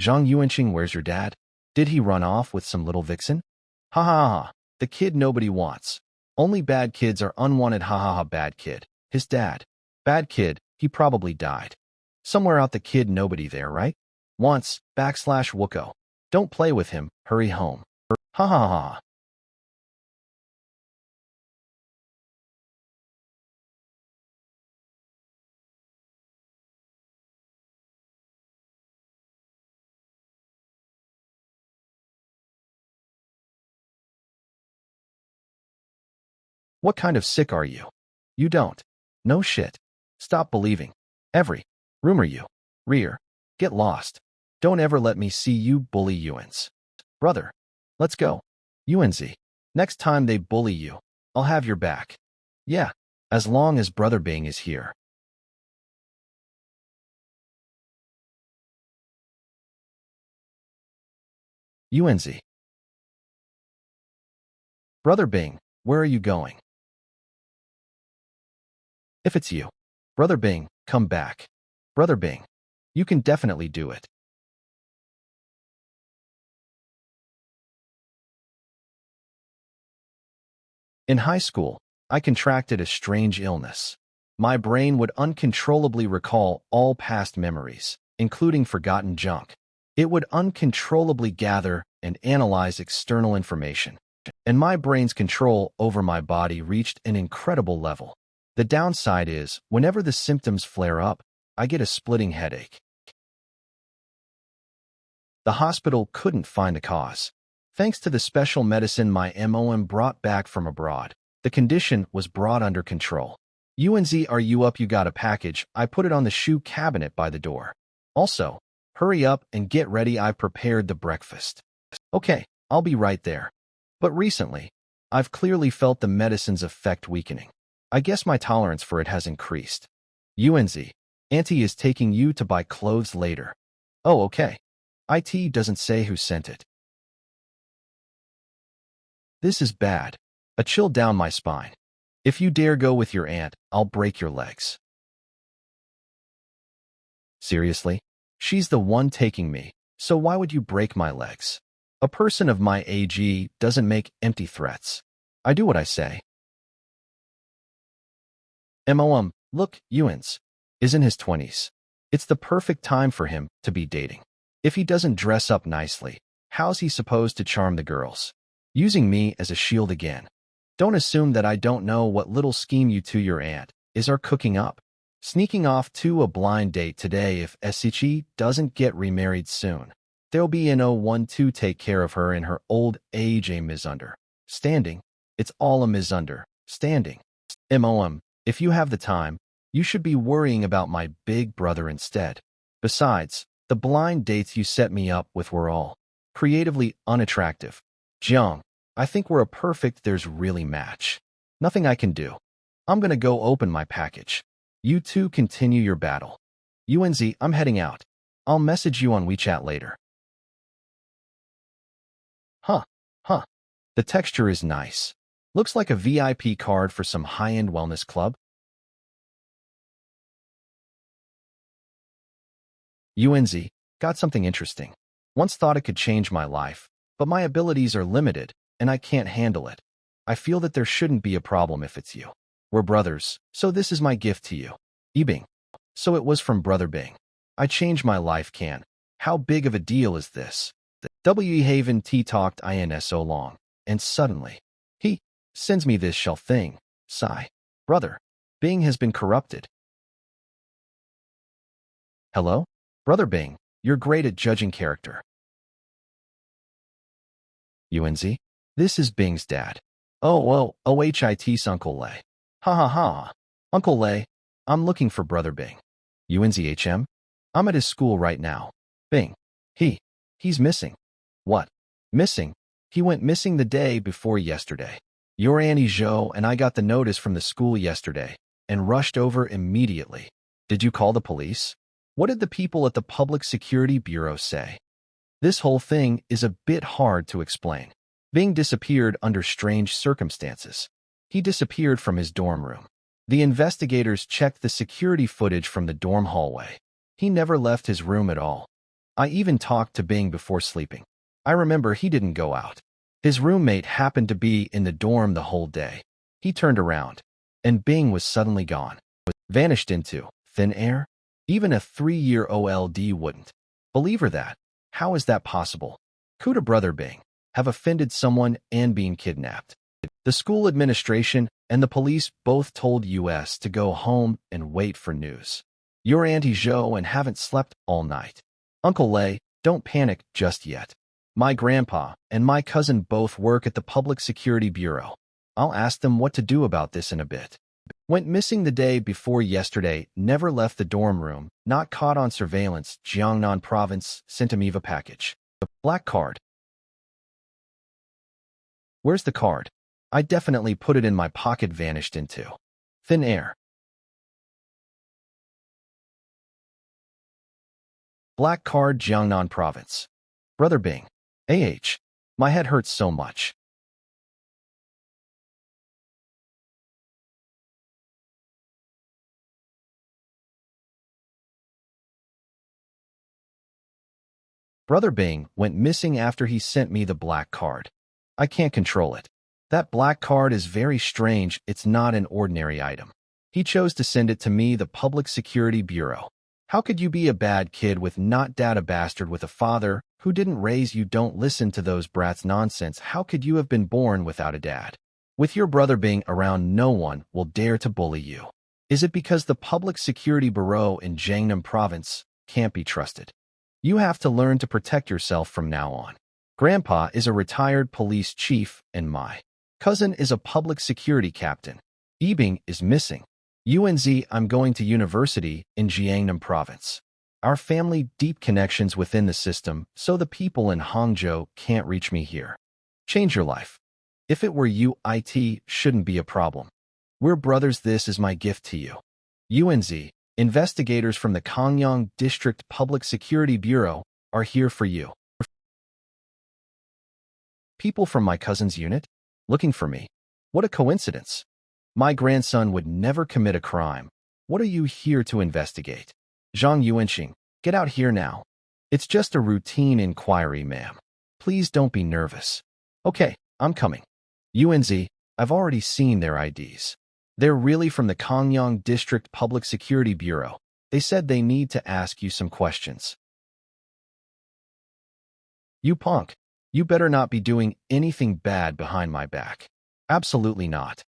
Zhang Yuanqing, where's your dad? Did he run off with some little vixen? Ha ha ha. The kid nobody wants. Only bad kids are unwanted, ha ha ha. Bad kid. His dad. Bad kid, he probably died. Somewhere out the kid nobody there, right? Once, backslash Wooko. Don't play with him, hurry home. Ha ha ha. What kind of sick are you? You don't. No shit. Stop believing. Every rumor you rear. Get lost. Don't ever let me see you bully Yuans. Brother. Let's go. UNZ. Next time they bully you, I'll have your back. Yeah. As long as Brother Bing is here. UNZ. Brother Bing, where are you going? If it's you. Brother Bing, come back. Brother Bing. You can definitely do it. In high school, I contracted a strange illness. My brain would uncontrollably recall all past memories, including forgotten junk. It would uncontrollably gather and analyze external information. And my brain's control over my body reached an incredible level. The downside is, whenever the symptoms flare up, I get a splitting headache. The hospital couldn't find the cause. Thanks to the special medicine my MOM brought back from abroad, the condition was brought under control. UNZ, are you up? You got a package. I put it on the shoe cabinet by the door. Also, hurry up and get ready. I've prepared the breakfast. Okay, I'll be right there. But recently, I've clearly felt the medicine's effect weakening. I guess my tolerance for it has increased. UNZ, Auntie is taking you to buy clothes later. Oh, okay. IT doesn't say who sent it. This is bad. A chill down my spine. If you dare go with your aunt, I'll break your legs. Seriously? She's the one taking me, so why would you break my legs? A person of my age doesn't make empty threats. I do what I say. MOM, look, Ewan's is in his 20s. It's the perfect time for him to be dating. If he doesn't dress up nicely, how's he supposed to charm the girls? Using me as a shield again. Don't assume that I don't know what little scheme you to your aunt are cooking up. Sneaking off to a blind date today if Esichi doesn't get remarried soon. There'll be an 01 to take care of her in her old age. A misunderstanding. It's all a misunderstanding. MOM, if you have the time, you should be worrying about my big brother instead. Besides, the blind dates you set me up with were all creatively unattractive. Jiang, I think we're a perfect there's really match. Nothing I can do. I'm gonna go open my package. You two continue your battle. UNZ, I'm heading out. I'll message you on WeChat later. Huh. The texture is nice. Looks like a VIP card for some high-end wellness club. UNZ, got something interesting. Once thought it could change my life, but my abilities are limited, and I can't handle it. I feel that there shouldn't be a problem if it's you. We're brothers, so this is my gift to you. Ebing. So it was from Brother Bing. I changed my life, can. How big of a deal is this? The W. Haven T talked in so long, and suddenly, he sends me this shell thing. Sigh. Brother, Bing has been corrupted. Hello? Brother Bing, you're great at judging character. UNZ? This is Bing's dad. Oh, OHIT's Uncle Lei. Ha ha ha. Uncle Lei, I'm looking for Brother Bing. UNZHM? I'm at his school right now. Bing. He's missing. What? Missing? He went missing the day before yesterday. Your Auntie Zhou and I got the notice from the school yesterday and rushed over immediately. Did you call the police? What did the people at the Public Security Bureau say? This whole thing is a bit hard to explain. Bing disappeared under strange circumstances. He disappeared from his dorm room. The investigators checked the security footage from the dorm hallway. He never left his room at all. I even talked to Bing before sleeping. I remember he didn't go out. His roommate happened to be in the dorm the whole day. He turned around, and Bing was suddenly gone. Vanished into thin air? Even a 3-year old wouldn't. Believe her that. How is that possible? Could a brother Bing have offended someone and been kidnapped? The school administration and the police both told us to go home and wait for news. You're Auntie Joe and haven't slept all night. Uncle Lay, don't panic just yet. My grandpa and my cousin both work at the Public Security Bureau. I'll ask them what to do about this in a bit. Went missing the day before yesterday, never left the dorm room, not caught on surveillance, Jiangnan Province, sent him Eva package. The black card. Where's the card? I definitely put it in my pocket, vanished into thin air. Black card, Jiangnan Province. Brother Bing. My head hurts so much. Brother Bing went missing after he sent me the black card. I can't control it. That black card is very strange. It's not an ordinary item. He chose to send it to me, the Public Security Bureau. How could you be a bad kid with not dad, a bastard with a father who didn't raise you? Don't listen to those brats' nonsense. How could you have been born without a dad? With your brother Bing around, no one will dare to bully you. Is it because the Public Security Bureau in Jiangnan Province can't be trusted? You have to learn to protect yourself from now on. Grandpa is a retired police chief, and my cousin is a public security captain. Yibing is missing. I'm going to university in Jiangnan Province. Our family deep connections within the system, so the people in Hangzhou can't reach me here. Change your life. If it were you, it shouldn't be a problem. We're brothers. This is my gift to you. Investigators from the Kongyang District Public Security Bureau are here for you. People from my cousin's unit? Looking for me? What a coincidence. My grandson would never commit a crime. What are you here to investigate? Zhang Yuanxing, get out here now. It's just a routine inquiry, ma'am. Please don't be nervous. Okay, I'm coming. I've already seen their IDs. They're really from the Kongyang District Public Security Bureau. They said they need to ask you some questions. You punk. You better not be doing anything bad behind my back. Absolutely not.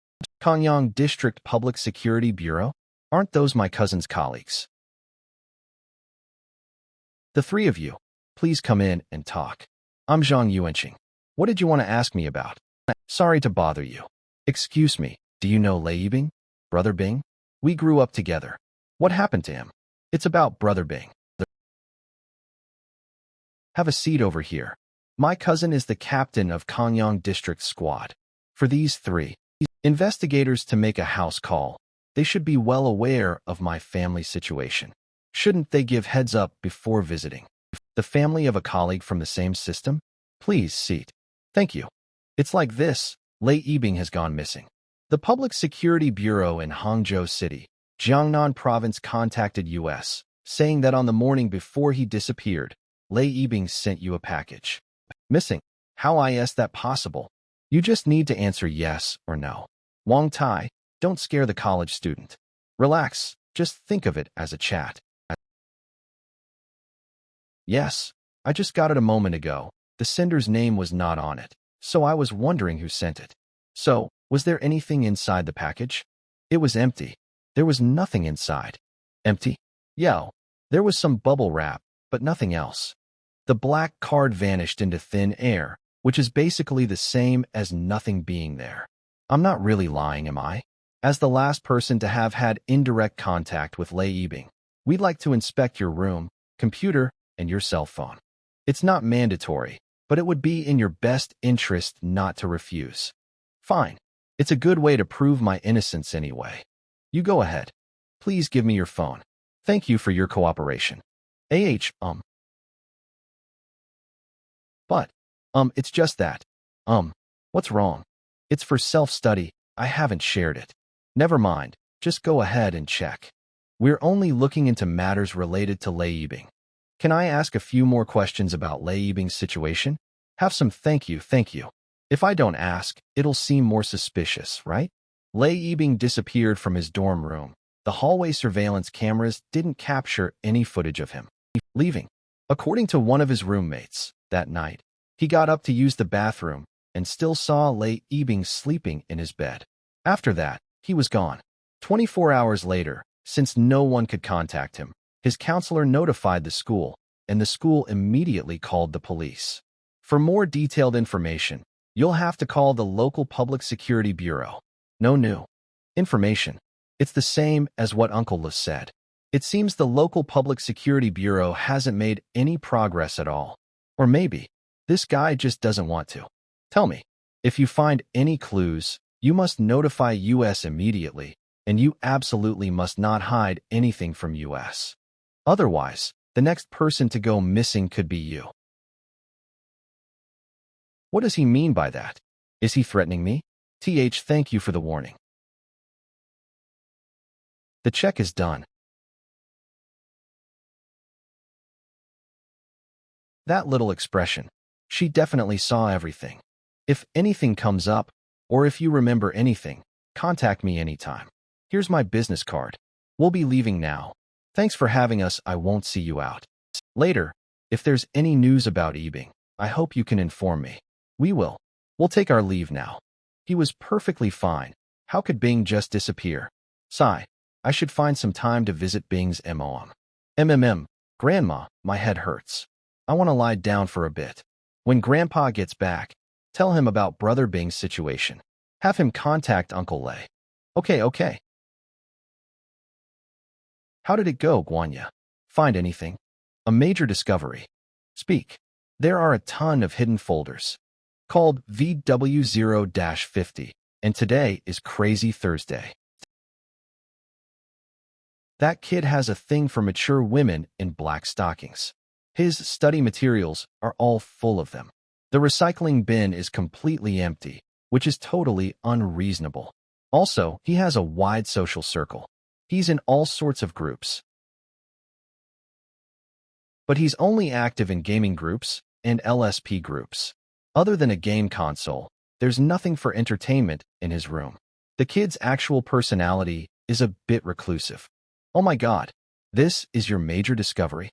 Kongyang District Public Security Bureau? Aren't those my cousin's colleagues? The three of you, please come in and talk. I'm Zhang Yuanxing. What did you want to ask me about? Sorry to bother you. Excuse me, do you know Lei Yibing? Brother Bing? We grew up together. What happened to him? It's about Brother Bing. Have a seat over here. My cousin is the captain of Kongyang District Squad. For these three investigators to make a house call, they should be well aware of my family situation. Shouldn't they give heads up before visiting? The family of a colleague from the same system? Please seat. Thank you. It's like this. Lei Yibing has gone missing. The Public Security Bureau in Hangzhou City, Jiangnan Province contacted us, saying that on the morning before he disappeared, Lei Yibing sent you a package. Missing? How is that possible? You just need to answer yes or no. Wang Tai, don't scare the college student. Relax, just think of it as a chat. Yes, I just got it a moment ago. The sender's name was not on it, so I was wondering who sent it. So, was there anything inside the package? It was empty. There was nothing inside. Empty? Yeah, there was some bubble wrap, but nothing else. The black card vanished into thin air, which is basically the same as nothing being there. I'm not really lying, am I? As the last person to have had indirect contact with Lei Yibing, we'd like to inspect your room, computer, and your cell phone. It's not mandatory, but it would be in your best interest not to refuse. Fine. It's a good way to prove my innocence anyway. You go ahead. Please give me your phone. Thank you for your cooperation. But, it's just that. What's wrong? It's for self-study. I haven't shared it. Never mind. Just go ahead and check. We're only looking into matters related to Lei Yibing. Can I ask a few more questions about Lei Yibing's situation? Have some thank you. If I don't ask, it'll seem more suspicious, right? Lei Yibing disappeared from his dorm room. The hallway surveillance cameras didn't capture any footage of him leaving. According to one of his roommates, that night, he got up to use the bathroom and still saw Lei Yibing sleeping in his bed. After that, he was gone. 24 hours later, since no one could contact him, his counselor notified the school, and the school immediately called the police. For more detailed information, you'll have to call the local public security bureau. No new information. It's the same as what Uncle Liz said. It seems the local public security bureau hasn't made any progress at all. Or maybe, this guy just doesn't want to. Tell me, if you find any clues, you must notify US immediately, and you absolutely must not hide anything from US. Otherwise, the next person to go missing could be you. What does he mean by that? Is he threatening me? Thank you for the warning. The check is done. That little expression. She definitely saw everything. If anything comes up, or if you remember anything, contact me anytime. Here's my business card. We'll be leaving now. Thanks for having us. I won't see you out. Later, if there's any news about Yibing, I hope you can inform me. We will. We'll take our leave now. He was perfectly fine. How could Bing just disappear? Sigh. I should find some time to visit Bing's mom. Grandma, my head hurts. I want to lie down for a bit. When Grandpa gets back, tell him about Brother Bing's situation. Have him contact Uncle Lei. Okay. How did it go, Guanya? Find anything? A major discovery. Speak. There are a ton of hidden folders. Called VW0-50, and today is Crazy Thursday. That kid has a thing for mature women in black stockings. His study materials are all full of them. The recycling bin is completely empty, which is totally unreasonable. Also, he has a wide social circle. He's in all sorts of groups. But he's only active in gaming groups and LSP groups. Other than a game console, there's nothing for entertainment in his room. The kid's actual personality is a bit reclusive. Oh my God, this is your major discovery?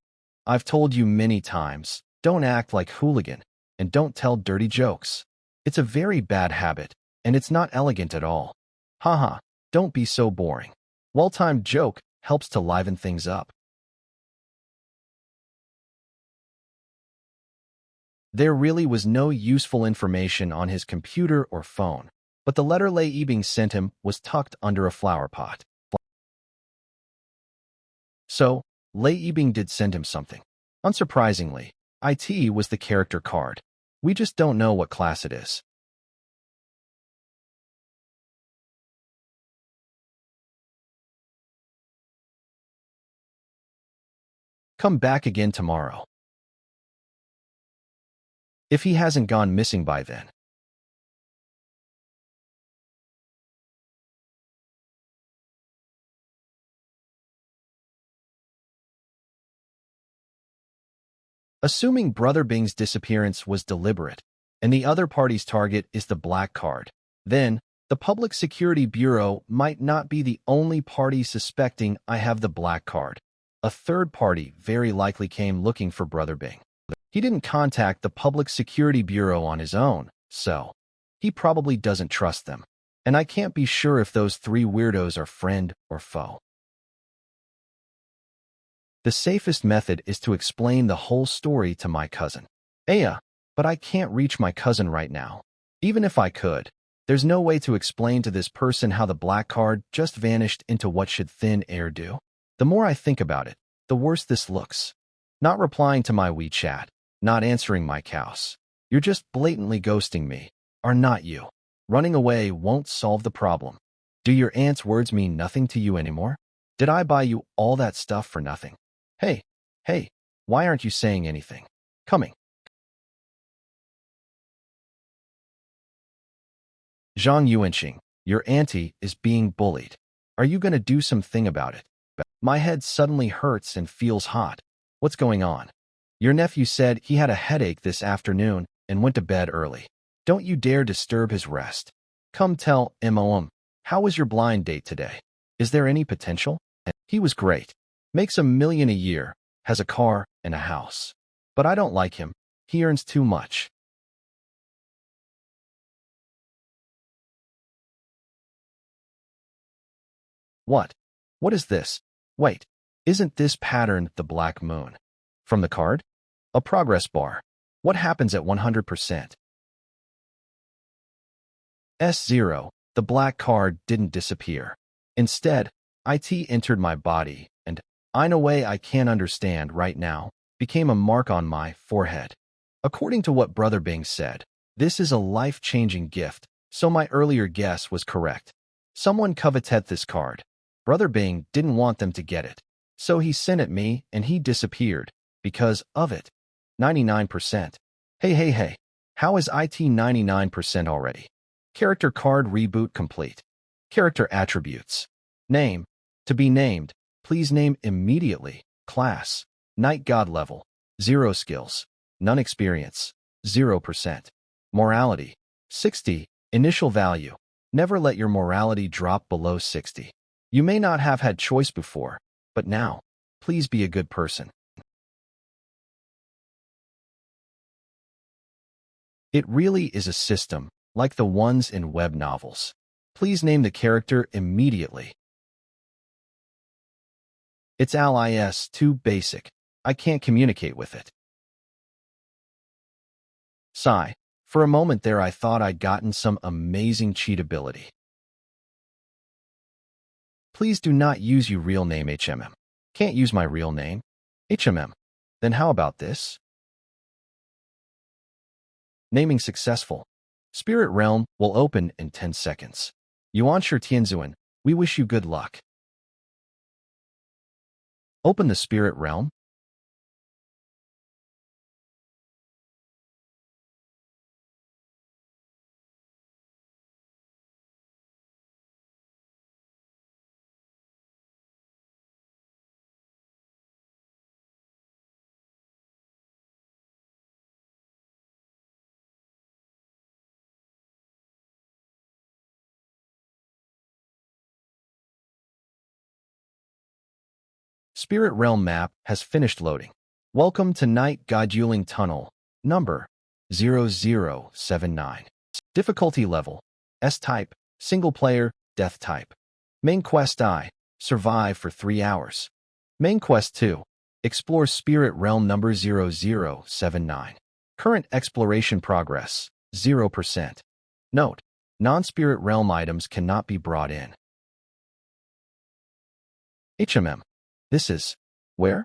I've told you many times, don't act like hooligan, and don't tell dirty jokes. It's a very bad habit, and it's not elegant at all. Haha, don't be so boring. Well-timed joke helps to liven things up. There really was no useful information on his computer or phone, but the letter Lei Yibing sent him was tucked under a flower pot. So, Lei Yibing did send him something. Unsurprisingly, IT was the character card. We just don't know what class it is. Come back again tomorrow. If he hasn't gone missing by then. Assuming Brother Bing's disappearance was deliberate, and the other party's target is the black card, then the Public Security Bureau might not be the only party suspecting I have the black card. A third party very likely came looking for Brother Bing. He didn't contact the Public Security Bureau on his own, so he probably doesn't trust them. And I can't be sure if those three weirdos are friend or foe. The safest method is to explain the whole story to my cousin. But I can't reach my cousin right now. Even if I could, there's no way to explain to this person how the black card just vanished into what should thin air do. The more I think about it, the worse this looks. Not replying to my WeChat, not answering my cows. You're just blatantly ghosting me, are not you? Running away won't solve the problem. Do your aunt's words mean nothing to you anymore? Did I buy you all that stuff for nothing? Hey, why aren't you saying anything? Coming. Zhang Yuanxing, your auntie is being bullied. Are you going to do something about it? My head suddenly hurts and feels hot. What's going on? Your nephew said he had a headache this afternoon and went to bed early. Don't you dare disturb his rest. Come tell him, how was your blind date today? Is there any potential? And he was great. Makes $1 million a year, has a car and a house. But I don't like him. He earns too much. What? What is this? Wait, isn't this pattern the black moon? From the card? A progress bar. What happens at 100%? S0, the black card didn't disappear. Instead, IT entered my body, and, in a way I can't understand right now, became a mark on my forehead. According to what Brother Bing said, this is a life-changing gift, so my earlier guess was correct. Someone coveted this card. Brother Bing didn't want them to get it, so he sent it me and he disappeared because of it. 99%. Hey, how is IT 99% already? Character card reboot complete. Character attributes. Name. To be named, please name immediately. Class. Night God level. 0 skills. None experience. 0%. Morality. 60. Initial value. Never let your morality drop below 60. You may not have had choice before, but now, please be a good person. It really is a system, like the ones in web novels. Please name the character immediately. It's LIS too basic. I can't communicate with it. Sigh. For a moment there I thought I'd gotten some amazing cheat ability. Please do not use your real name HMM. Can't use my real name? HMM. Then how about this? Naming successful. Spirit Realm will open in 10 seconds. Yuanshi Tianzuan, we wish you good luck. Open the Spirit Realm. Spirit Realm map has finished loading. Welcome to Night God Yuling Tunnel, number 0079. Difficulty level, S-type, single player, death type. Main quest I, survive for 3 hours. Main quest 2, explore Spirit Realm number 0079. Current exploration progress, 0%. Note, non-Spirit Realm items cannot be brought in. HMM. This is where?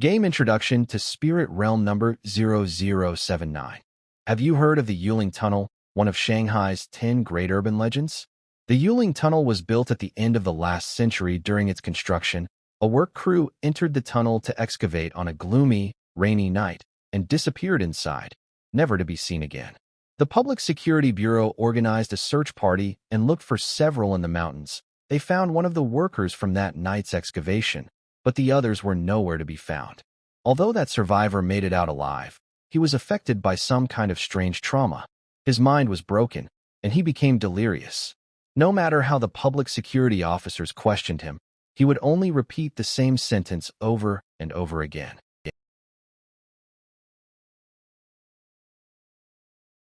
Game introduction to Spirit Realm number 0079. Have you heard of the Yuling Tunnel, one of Shanghai's 10 great urban legends? The Yuling Tunnel was built at the end of the last century. During its construction, a work crew entered the tunnel to excavate on a gloomy, rainy night and disappeared inside, never to be seen again. The Public Security Bureau organized a search party and looked for several in the mountains. They found one of the workers from that night's excavation, but the others were nowhere to be found. Although that survivor made it out alive, he was affected by some kind of strange trauma. His mind was broken, and he became delirious. No matter how the public security officers questioned him, he would only repeat the same sentence over and over again.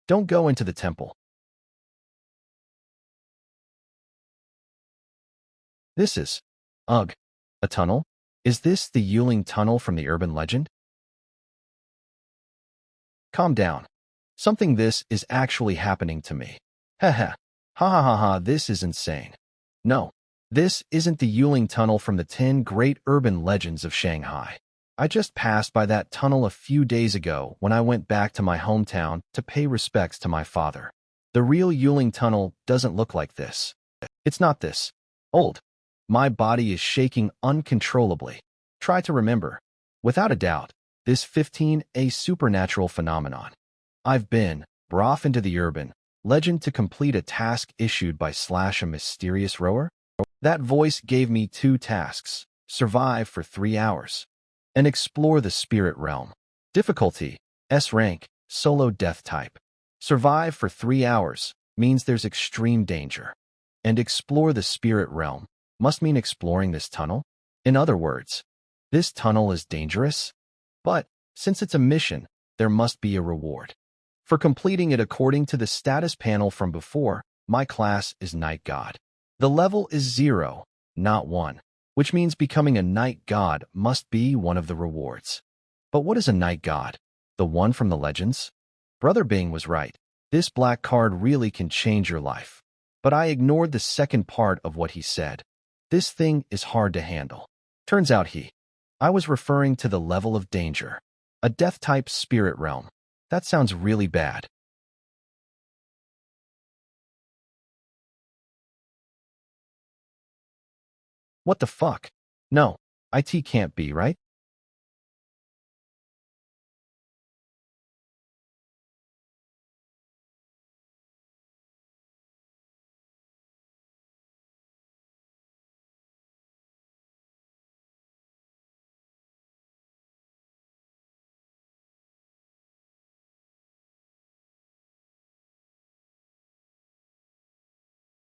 Don't go into the temple. This is, ugh, a tunnel? Is this the Yuling Tunnel from the urban legend? Calm down. Something this is actually happening to me. Haha. Ha ha ha ha, this is insane. No, this isn't the Yuling Tunnel from the 10 great urban legends of Shanghai. I just passed by that tunnel a few days ago when I went back to my hometown to pay respects to my father. The real Yuling Tunnel doesn't look like this. It's not this old. My body is shaking uncontrollably. Try to remember. Without a doubt, this 15 a supernatural phenomenon. I've been brought into the urban legend to complete a task issued by / a mysterious rower. That voice gave me 2 tasks. survive for 3 hours, and explore the spirit realm. Difficulty, S rank, solo death type. Survive for 3 hours means there's extreme danger. And explore the spirit realm must mean exploring this tunnel. In other words, this tunnel is dangerous, but since it's a mission, there must be a reward. For completing it according to the status panel from before, my class is Night God. The level is 0, not 1, which means becoming a Night God must be one of the rewards. But what is a Night God? The one from the legends? Brother Bing was right. This black card really can change your life. But I ignored the second part of what he said. This thing is hard to handle. Turns out I was referring to the level of danger. A death-type spirit realm. That sounds really bad. What the fuck? No, IT can't be, right?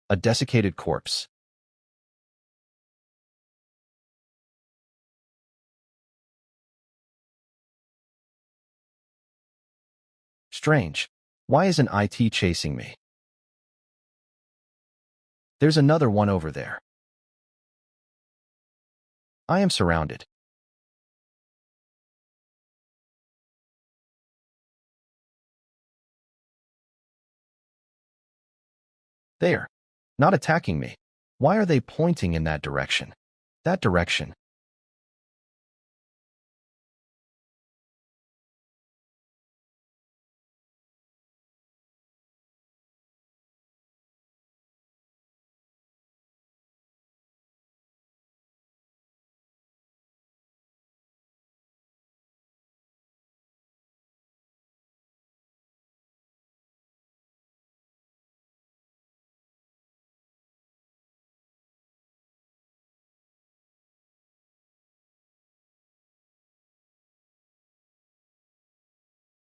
A desiccated corpse. Strange. Why isn't IT chasing me? There's another one over there. I am surrounded. They are not attacking me. Why are they pointing in that direction? That direction.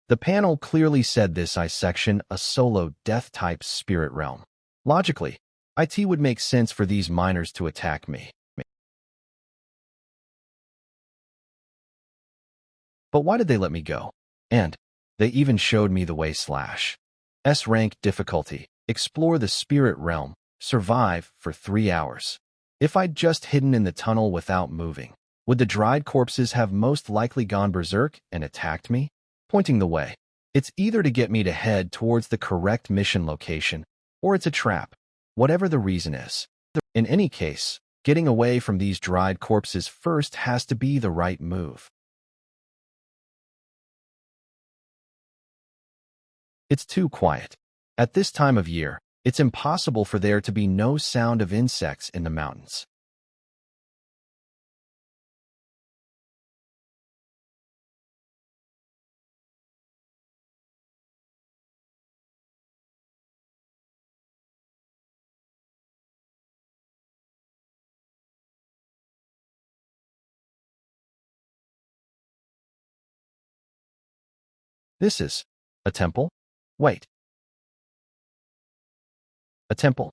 The panel clearly said this I section a solo death-type spirit realm. Logically, IT would make sense for these miners to attack me. But why did they let me go? And they even showed me the way slash. S rank difficulty. Explore the spirit realm. Survive for 3 hours. If I'd just hidden in the tunnel without moving, would the dried corpses have most likely gone berserk and attacked me? Pointing the way. It's either to get me to head towards the correct mission location, or it's a trap, whatever the reason is. In any case, getting away from these dried corpses first has to be the right move. It's too quiet. At this time of year, it's impossible for there to be no sound of insects in the mountains. This is a temple? Wait, a temple?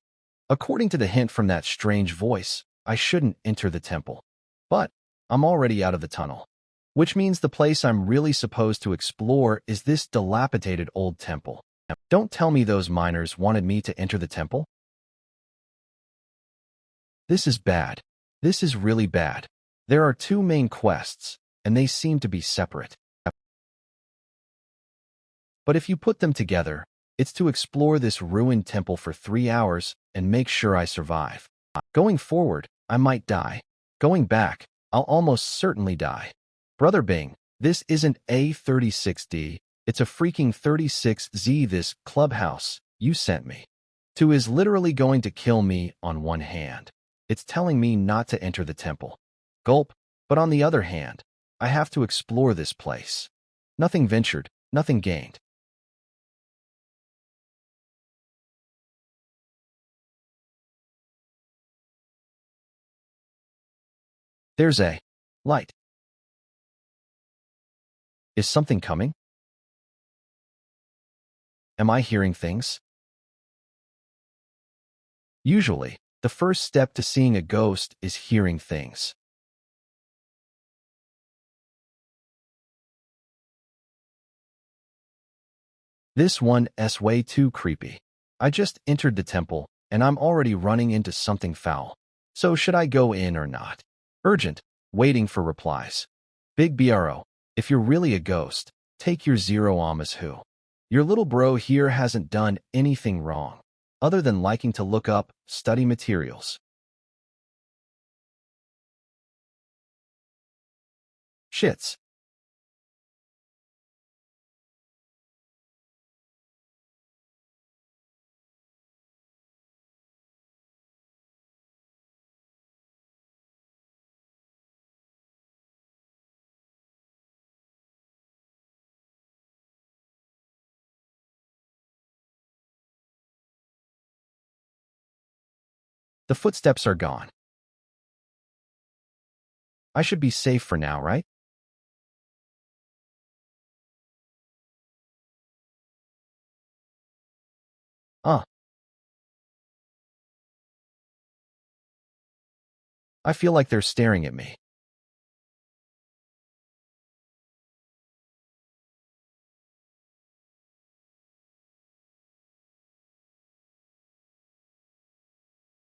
According to the hint from that strange voice, I shouldn't enter the temple. But I'm already out of the tunnel, which means the place I'm really supposed to explore is this dilapidated old temple. Don't tell me those miners wanted me to enter the temple? This is bad. This is really bad. There are two main quests, and they seem to be separate. But if you put them together, it's to explore this ruined temple for 3 hours and make sure I survive. Going forward, I might die. Going back, I'll almost certainly die. Brother Bing, this isn't A36D, it's a freaking 36Z. This clubhouse you sent me to is literally going to kill me on one hand. It's telling me not to enter the temple. Gulp, but on the other hand, I have to explore this place. Nothing ventured, nothing gained. There's a light. Is something coming? Am I hearing things? Usually, the first step to seeing a ghost is hearing things. This one's way too creepy. I just entered the temple, and I'm already running into something foul. So should I go in or not? Urgent, waiting for replies. Big bro, if you're really a ghost, take your zero amas who. Your little bro here hasn't done anything wrong, other than liking to look up, study materials. Shits. The footsteps are gone. I should be safe for now, right? Uh, I feel like they're staring at me.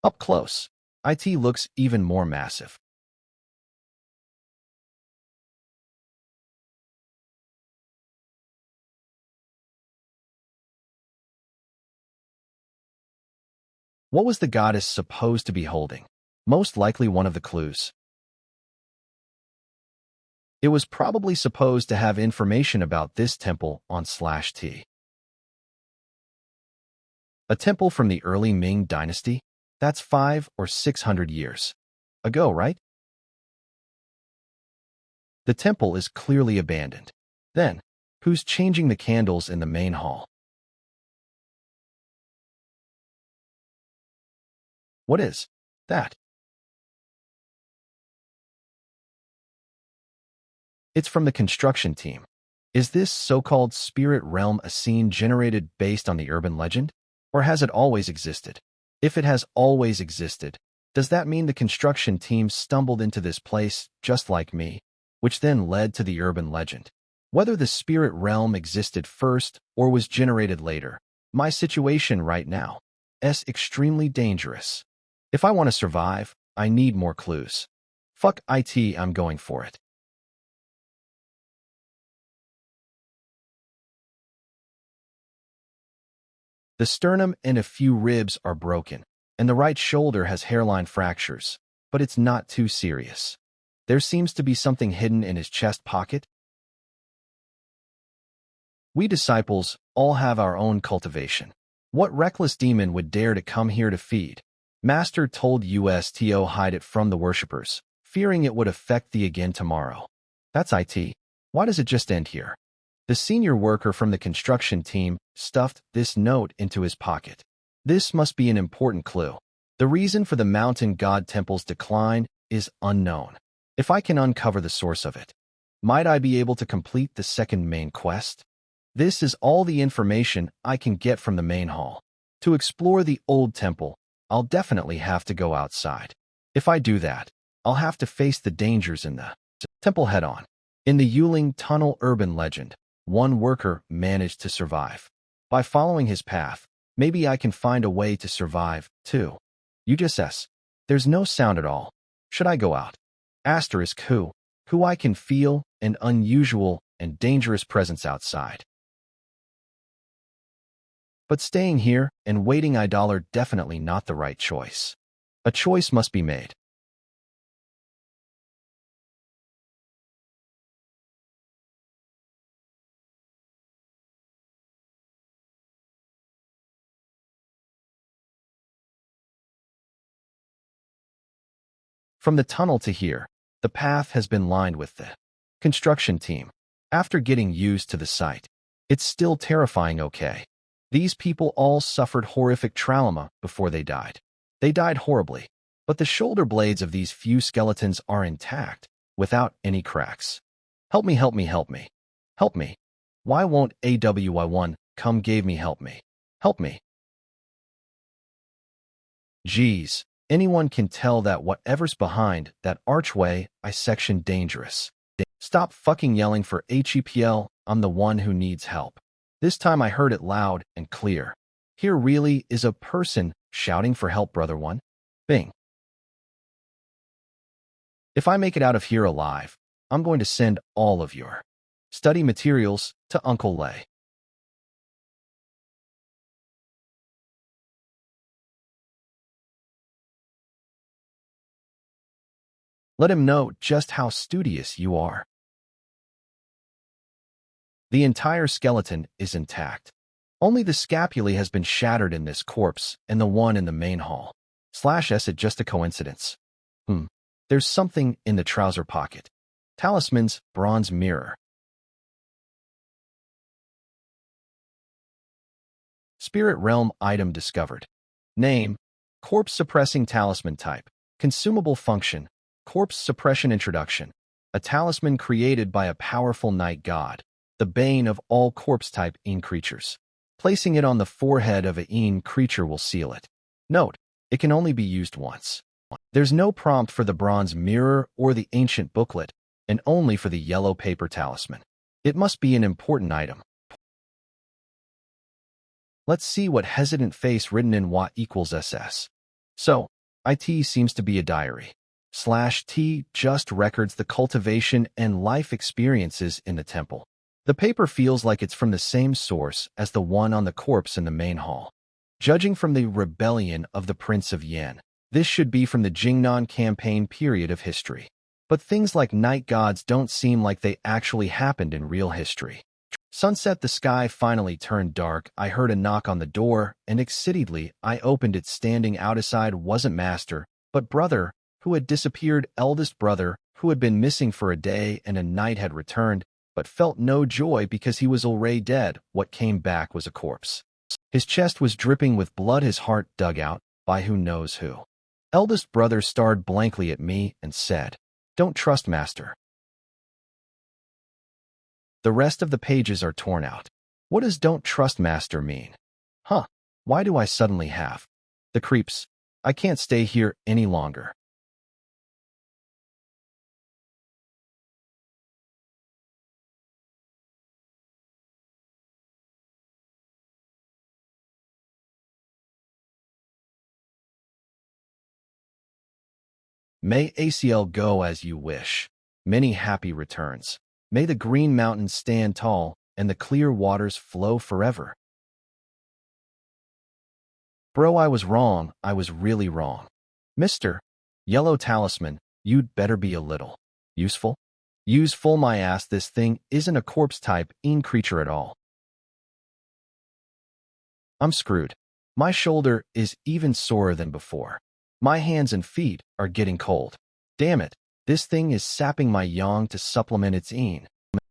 Up close, IT looks even more massive. What was the goddess supposed to be holding? Most likely one of the clues. It was probably supposed to have information about this temple on /t. A temple from the early Ming dynasty? That's 500 or 600 years ago, right? The temple is clearly abandoned. Then, who's changing the candles in the main hall? What is that? It's from the construction team. Is this so-called spirit realm a scene generated based on the urban legend? Or has it always existed? If it has always existed, does that mean the construction team stumbled into this place just like me, which then led to the urban legend? Whether the spirit realm existed first or was generated later, my situation right now is extremely dangerous. If I want to survive, I need more clues. Fuck IT, I'm going for it. The sternum and a few ribs are broken, and the right shoulder has hairline fractures, but it's not too serious. There seems to be something hidden in his chest pocket. We disciples all have our own cultivation. What reckless demon would dare to come here to feed? Master told us to hide it from the worshippers, fearing it would affect thee again tomorrow. That's IT. Why does it just end here? The senior worker from the construction team stuffed this note into his pocket. This must be an important clue. The reason for the mountain god temple's decline is unknown. If I can uncover the source of it, might I be able to complete the second main quest? This is all the information I can get from the main hall. To explore the old temple, I'll definitely have to go outside. If I do that, I'll have to face the dangers in the temple head-on. In the Yuling Tunnel urban legend, one worker managed to survive. By following his path, maybe I can find a way to survive, too. You just says, there's no sound at all. Should I go out? Asterisk who I can feel an unusual and dangerous presence outside. But staying here and waiting $1 definitely not the right choice. A choice must be made. From the tunnel to here, the path has been lined with the construction team. After getting used to the site, it's still terrifying, okay? These people all suffered horrific trauma before they died. They died horribly, but the shoulder blades of these few skeletons are intact, without any cracks. Help me, help me, help me. Help me. Why won't AWI1 come gave me help me? Help me. Geez, anyone can tell that whatever's behind that archway I section dangerous. Stop fucking yelling for HEPL, I'm the one who needs help. This time I heard it loud and clear. Here really is a person shouting for help, brother one. Bing. If I make it out of here alive, I'm going to send all of your study materials to Uncle Lay. Let him know just how studious you are. The entire skeleton is intact. Only the scapulae has been shattered in this corpse and the one in the main hall. /S it just a coincidence. There's something in the trouser pocket. Talisman's bronze mirror. Spirit realm item discovered. Name, corpse suppressing talisman type. Consumable function, corpse suppression introduction. A talisman created by a powerful night god, the bane of all corpse-type Een creatures. Placing it on the forehead of a Een creature will seal it. Note, it can only be used once. There's no prompt for the bronze mirror or the ancient booklet, and only for the yellow paper talisman. It must be an important item. Let's see what hesitant face written in Wa equals SS. So, IT seems to be a diary. /T just records the cultivation and life experiences in the temple. The paper feels like it's from the same source as the one on the corpse in the main hall. Judging from the rebellion of the Prince of Yan, this should be from the Jingnan campaign period of history. But things like night gods don't seem like they actually happened in real history. Sunset, the sky finally turned dark. I heard a knock on the door, and excitedly I opened it. Standing outside wasn't master, but brother, who had disappeared. Eldest brother, who had been missing for a day and a night, had returned, but felt no joy because he was already dead. What came back was a corpse. His chest was dripping with blood, his heart dug out by who knows who. Eldest brother stared blankly at me and said, "Don't trust master." The rest of the pages are torn out. What does "don't trust master" mean? Why do I suddenly have the creeps? I can't stay here any longer. May ACL go as you wish. Many happy returns. May the green mountains stand tall and the clear waters flow forever. Bro, I was wrong. I was really wrong. Mr. Yellow Talisman, you'd better be a little useful. Useful my ass, this thing isn't a corpse-type Een creature at all. I'm screwed. My shoulder is even sorer than before. My hands and feet are getting cold. Damn it, this thing is sapping my yang to supplement its Een.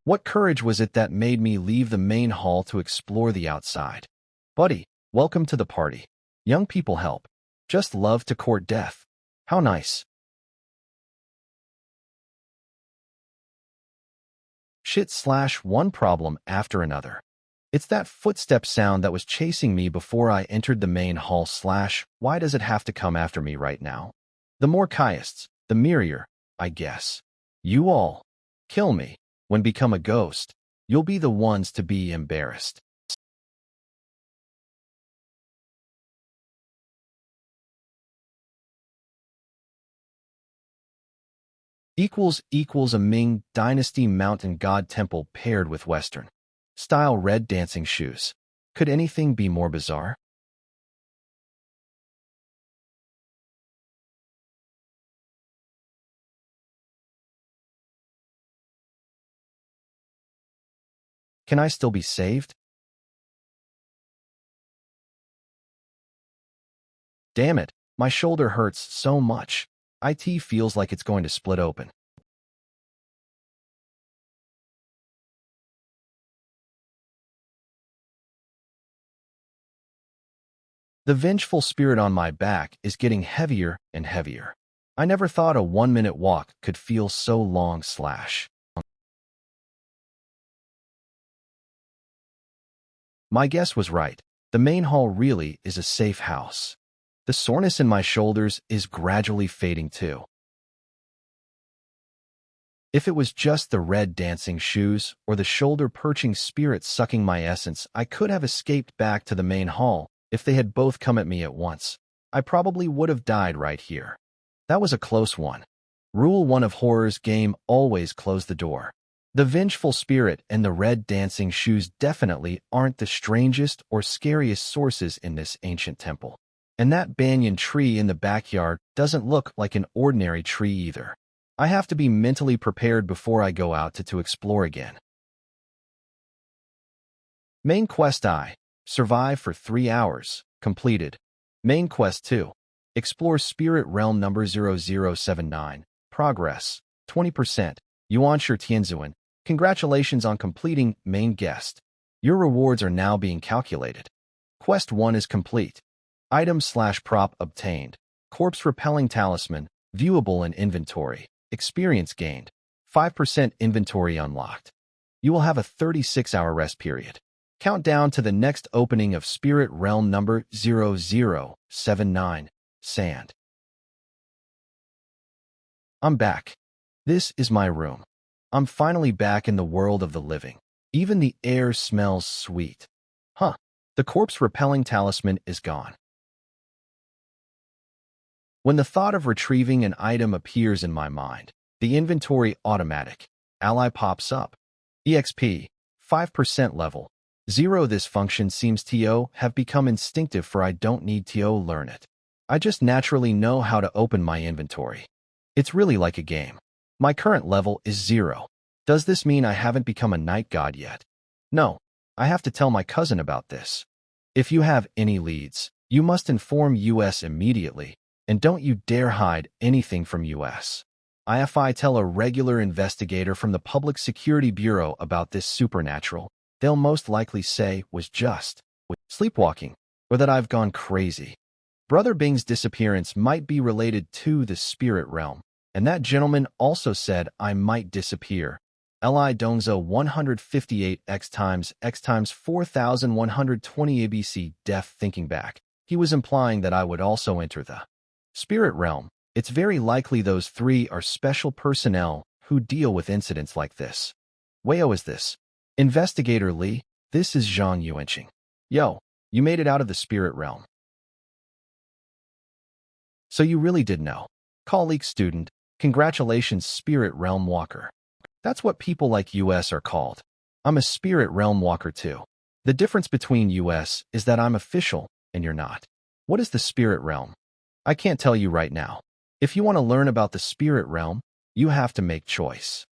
What courage was it that made me leave the main hall to explore the outside? Buddy, welcome to the party. Young people help. Just love to court death. How nice. Shit/one problem after another. It's that footstep sound that was chasing me before I entered the main hall / why does it have to come after me right now? The more kaists, the merrier, I guess. You all kill me. When become a ghost, you'll be the ones to be embarrassed. Equals a Ming Dynasty mountain god temple paired with Western style red dancing shoes. Could anything be more bizarre? Can I still be saved? Damn it, my shoulder hurts so much. IT feels like it's going to split open. The vengeful spirit on my back is getting heavier and heavier. I never thought a 1-minute walk could feel so long slash. My guess was right. The main hall really is a safe house. The soreness in my shoulders is gradually fading too. If it was just the red dancing shoes or the shoulder-perching spirit sucking my essence, I could have escaped back to the main hall. If they had both come at me at once, I probably would have died right here. That was a close one. Rule 1 of horror's game: always close the door. The vengeful spirit and the red dancing shoes definitely aren't the strangest or scariest sources in this ancient temple. And that banyan tree in the backyard doesn't look like an ordinary tree either. I have to be mentally prepared before I go out to explore again. Main Quest I. Survive for 3 hours. Completed. Main Quest 2. Explore Spirit Realm number 0079. Progress. 20%. Yuanshi Tianzuan. Congratulations on completing Main Guest. Your rewards are now being calculated. Quest 1 is complete. Item/prop obtained. Corpse Repelling Talisman. Viewable in inventory. Experience gained. 5% inventory unlocked. You will have a 36-hour rest period. Countdown to the next opening of Spirit Realm number 0079. Sand. I'm back. This is my room. I'm finally back in the world of the living. Even the air smells sweet. Huh. The corpse repelling talisman is gone. When the thought of retrieving an item appears in my mind, the inventory automatic ally pops up. EXP 5% level 0. This function seems to have become instinctive, for I don't need to learn it. I just naturally know how to open my inventory. It's really like a game. My current level is 0. Does this mean I haven't become a night god yet? No. I have to tell my cousin about this. If you have any leads, you must inform US immediately, and don't you dare hide anything from US. If I tell a regular investigator from the Public Security Bureau about this supernatural, they'll most likely say was just sleepwalking, or that I've gone crazy. Brother Bing's disappearance might be related to the spirit realm, and that gentleman also said I might disappear. Li Dongzo 158 x times 4120 ABC. Def thinking back, he was implying that I would also enter the spirit realm. It's very likely those three are special personnel who deal with incidents like this. Wayo is this. Investigator Lee, this is Zhang Yuanqing. Yo, you made it out of the spirit realm. So you really did know. Colleague student, congratulations spirit realm walker. That's what people like US are called. I'm a spirit realm walker too. The difference between US is that I'm official and you're not. What is the spirit realm? I can't tell you right now. If you want to learn about the spirit realm, you have to make choice.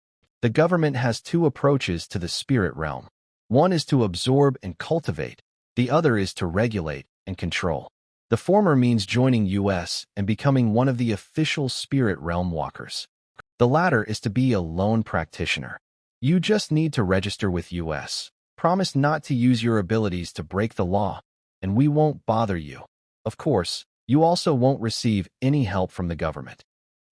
The government has two approaches to the spirit realm. One is to absorb and cultivate. The other is to regulate and control. The former means joining US and becoming one of the official spirit realm walkers. The latter is to be a lone practitioner. You just need to register with US. Promise not to use your abilities to break the law, and we won't bother you. Of course, you also won't receive any help from the government.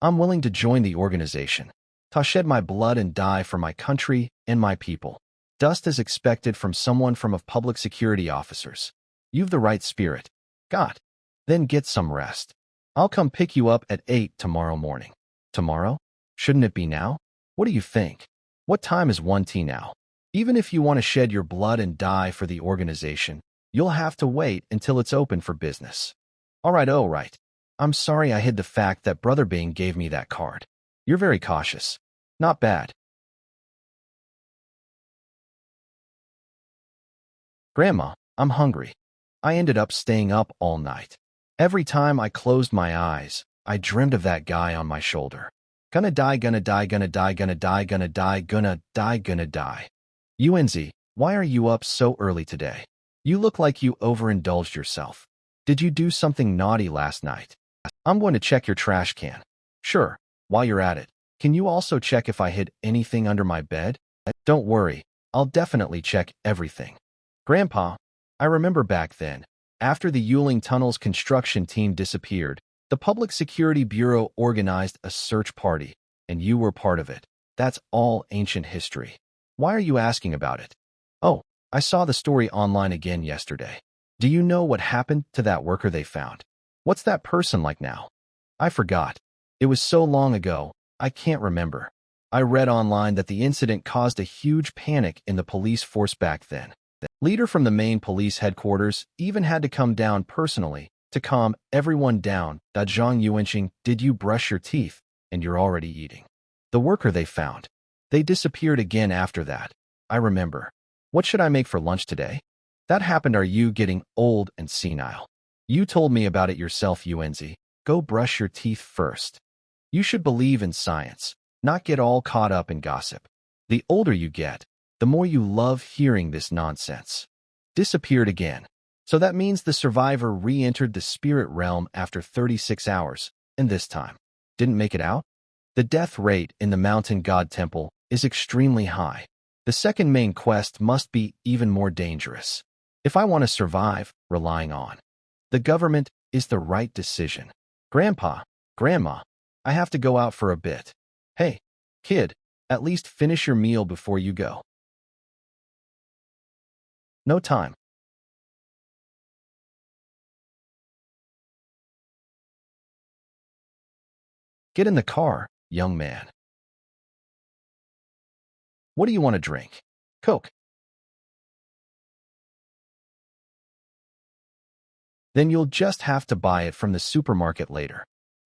I'm willing to join the organization, to shed my blood and die for my country and my people. Just as expected from someone from public security officers. You've the right spirit. Got. Then get some rest. I'll come pick you up at 8 tomorrow morning. Tomorrow? Shouldn't it be now? What do you think? What time is 1T now? Even if you want to shed your blood and die for the organization, you'll have to wait until it's open for business. All right. I'm sorry I hid the fact that Brother Bing gave me that card. You're very cautious. Not bad. Grandma, I'm hungry. I ended up staying up all night. Every time I closed my eyes, I dreamed of that guy on my shoulder. Gonna die, gonna die, gonna die, gonna die, gonna die, gonna die, gonna die. UNZ, why are you up so early today? You look like you overindulged yourself. Did you do something naughty last night? I'm going to check your trash can. Sure, while you're at it, can you also check if I hid anything under my bed? Don't worry, I'll definitely check everything. Grandpa, I remember back then, after the Yuling Tunnel's construction team disappeared, The Public Security Bureau organized a search party, and you were part of it. That's all ancient history. Why are you asking about it? Oh, I saw the story online again yesterday. Do you know what happened to that worker they found? What's that person like now? I forgot. It was so long ago, I can't remember. I read online that the incident caused a huge panic in the police force back then. The leader from the main police headquarters even had to come down personally to calm everyone down. That Zhang Yuanxing, did you brush your teeth? And you're already eating. The worker they found. They disappeared again after that. I remember. What should I make for lunch today? That happened. Are you getting old and senile? You told me about it yourself, Yuanzi. Go brush your teeth first. You should believe in science, not get all caught up in gossip. The older you get, the more you love hearing this nonsense. Disappeared again. So that means the survivor re-entered the spirit realm after 36 hours, and this time didn't make it out? The death rate in the mountain god temple is extremely high. The second main quest must be even more dangerous. If I want to survive, relying on the government is the right decision. Grandpa, Grandma, I have to go out for a bit. Hey, kid, at least finish your meal before you go. No time. Get in the car, young man. What do you want to drink? Coke. Then you'll just have to buy it from the supermarket later.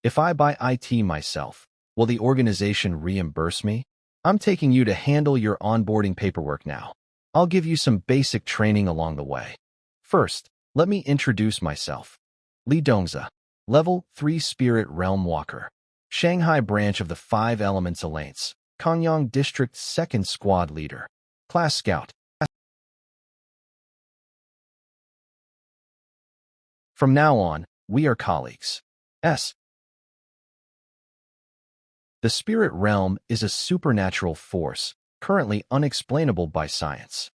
If I buy IT myself, will the organization reimburse me? I'm taking you to handle your onboarding paperwork now. I'll give you some basic training along the way. First, let me introduce myself. Li Dongza, Level 3 Spirit Realm Walker, Shanghai branch of the 5 Elements Alliance, Kanyang District 2nd Squad Leader, Class Scout. From now on, we are colleagues. S. The spirit realm is a supernatural force, currently unexplainable by science.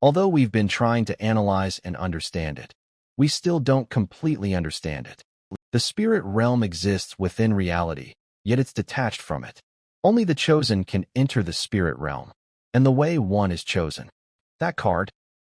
Although we've been trying to analyze and understand it, we still don't completely understand it. The spirit realm exists within reality, yet it's detached from it. Only the chosen can enter the spirit realm, and the way one is chosen. That card?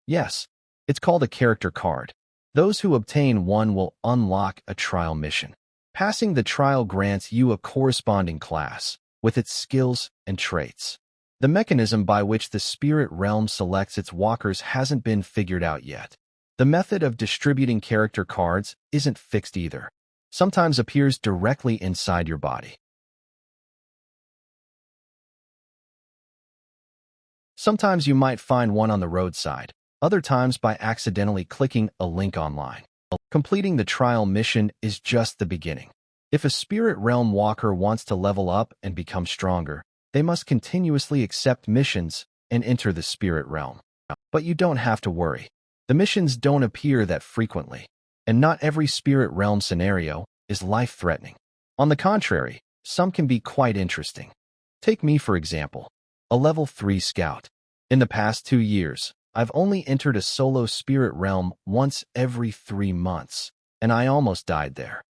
Yes, it's called a character card. Those who obtain one will unlock a trial mission. Passing the trial grants you a corresponding class, with its skills and traits. The mechanism by which the spirit realm selects its walkers hasn't been figured out yet. The method of distributing character cards isn't fixed either. Sometimes appears directly inside your body. Sometimes you might find one on the roadside, other times by accidentally clicking a link online. Completing the trial mission is just the beginning. If a spirit realm walker wants to level up and become stronger, they must continuously accept missions and enter the spirit realm. But you don't have to worry. The missions don't appear that frequently, and not every spirit realm scenario is life-threatening. On the contrary, some can be quite interesting. Take me, for example, a level 3 scout. In the past 2 years, I've only entered a solo spirit realm once every 3 months, and I almost died there.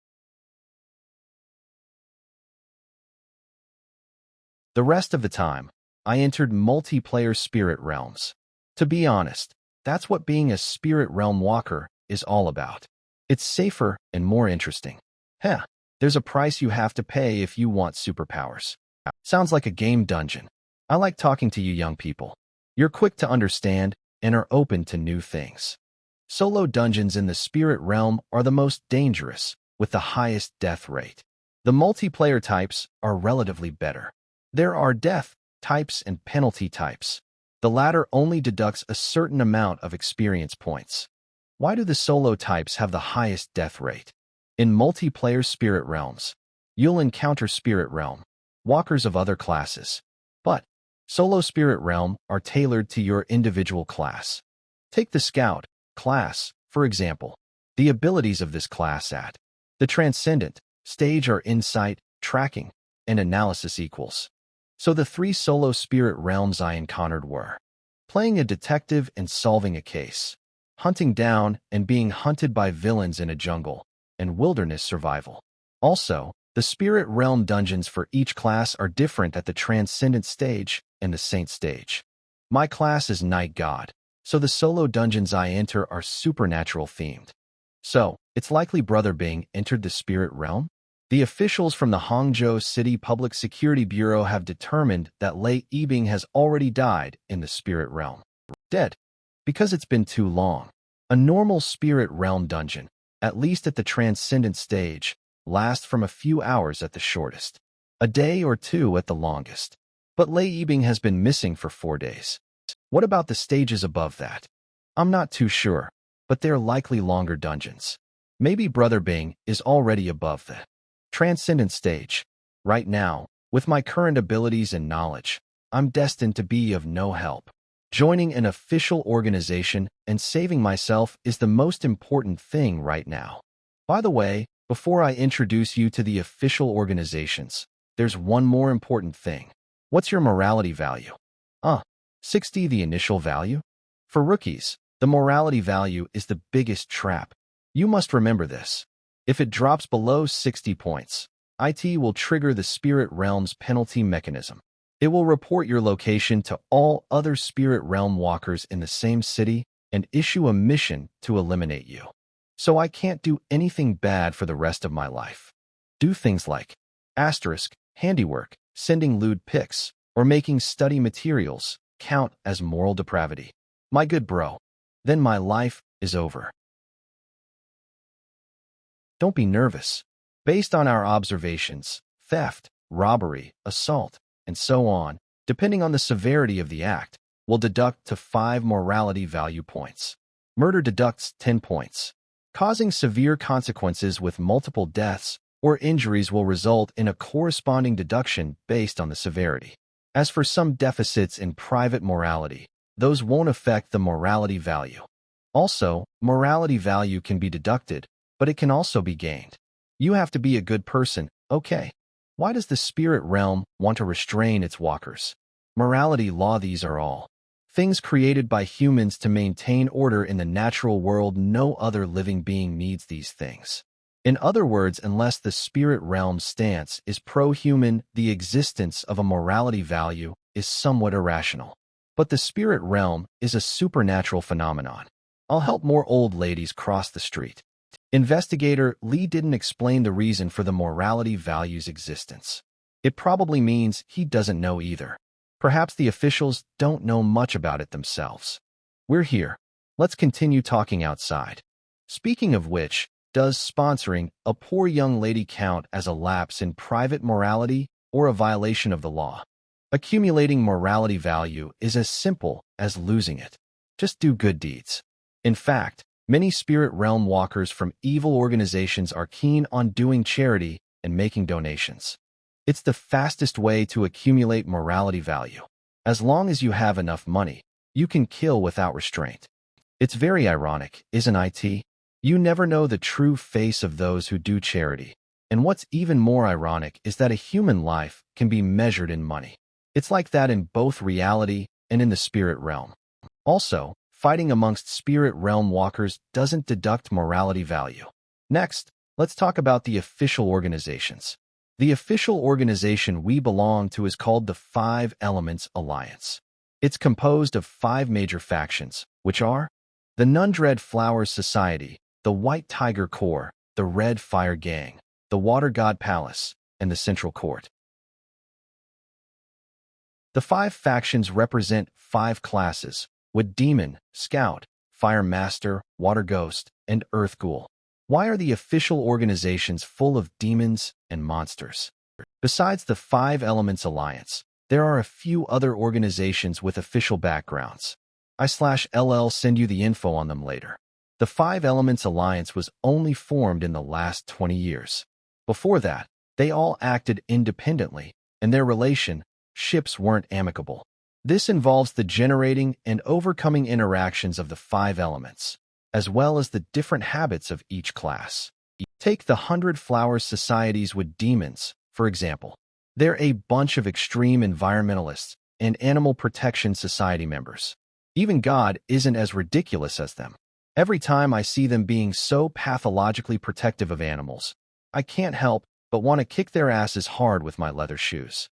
The rest of the time, I entered multiplayer spirit realms. To be honest, that's what being a spirit realm walker is all about. It's safer and more interesting. Heh, there's a price you have to pay if you want superpowers. Sounds like a game dungeon. I like talking to you young people. You're quick to understand and are open to new things. Solo dungeons in the spirit realm are the most dangerous, with the highest death rate. The multiplayer types are relatively better. There are death types and penalty types. The latter only deducts a certain amount of experience points. Why do the solo types have the highest death rate? In multiplayer spirit realms, you'll encounter spirit realm walkers of other classes, but solo spirit realm are tailored to your individual class. Take the scout class, for example. The abilities of this class at the transcendent stage are insight, tracking, and analysis equals. So the 3 solo spirit realms I encountered were playing a detective and solving a case, hunting down and being hunted by villains in a jungle, and wilderness survival. Also, the Spirit Realm dungeons for each class are different at the Transcendent stage and the Saint stage. My class is Night God, so the solo dungeons I enter are supernatural themed. So, it's likely Brother Bing entered the Spirit Realm? The officials from the Hangzhou City Public Security Bureau have determined that Lei Yibing has already died in the Spirit Realm. Dead. Because it's been too long. A normal Spirit Realm dungeon, at least at the Transcendent stage, lasts from a few hours at the shortest. A day or two at the longest. But Lei Yibing has been missing for 4 days. What about the stages above that? I'm not too sure, but they're likely longer dungeons. Maybe Brother Bing is already above the Transcendent stage. Right now, with my current abilities and knowledge, I'm destined to be of no help. Joining an official organization and saving myself is the most important thing right now. By the way, before I introduce you to the official organizations, there's one more important thing. What's your morality value? 60 the initial value? For rookies, the morality value is the biggest trap. You must remember this. If it drops below 60 points, IT will trigger the Spirit Realm's penalty mechanism. It will report your location to all other Spirit Realm walkers in the same city and issue a mission to eliminate you. So I can't do anything bad for the rest of my life. Do things like handiwork, sending lewd pics, or making study materials count as moral depravity. My good bro, then my life is over. Don't be nervous. Based on our observations, theft, robbery, assault, and so on, depending on the severity of the act, will deduct to 5 morality value points. Murder deducts 10 points. Causing severe consequences with multiple deaths or injuries will result in a corresponding deduction based on the severity. As for some deficits in private morality, those won't affect the morality value. Also, morality value can be deducted, but it can also be gained. You have to be a good person, okay? Why does the Spirit Realm want to restrain its walkers? Morality law. These are all things created by humans to maintain order in the natural world. No other living being needs these things. In other words, unless the Spirit Realm's stance is pro-human, the existence of a morality value is somewhat irrational. But the Spirit Realm is a supernatural phenomenon. I'll help more old ladies cross the street. Investigator Lee didn't explain the reason for the morality value's existence. It probably means he doesn't know either. Perhaps the officials don't know much about it themselves. We're here. Let's continue talking outside. Speaking of which, does sponsoring a poor young lady count as a lapse in private morality or a violation of the law? Accumulating morality value is as simple as losing it. Just do good deeds. In fact, many Spirit Realm walkers from evil organizations are keen on doing charity and making donations. It's the fastest way to accumulate morality value. As long as you have enough money, you can kill without restraint. It's very ironic, isn't it? You never know the true face of those who do charity. And what's even more ironic is that a human life can be measured in money. It's like that in both reality and in the Spirit Realm. Also, fighting amongst Spirit Realm walkers doesn't deduct morality value. Next, let's talk about the official organizations. The official organization we belong to is called the Five Elements Alliance. It's composed of 5 major factions, which are the Nundred Flowers Society, the White Tiger Corps, the Red Fire Gang, the Water God Palace, and the Central Court. The 5 factions represent 5 classes: Wood Demon, Scout, Fire Master, Water Ghost, and Earth Ghoul. Why are the official organizations full of demons and monsters? Besides the 5 Elements Alliance, there are a few other organizations with official backgrounds. I/LL send you the info on them later. The 5 Elements Alliance was only formed in the last 20 years. Before that, they all acted independently, and their relationships weren't amicable. This involves the generating and overcoming interactions of the 5 elements, as well as the different habits of each class. Take the 100 Flowers Societies with demons, for example. They're a bunch of extreme environmentalists and animal protection society members. Even God isn't as ridiculous as them. Every time I see them being so pathologically protective of animals, I can't help but want to kick their asses hard with my leather shoes.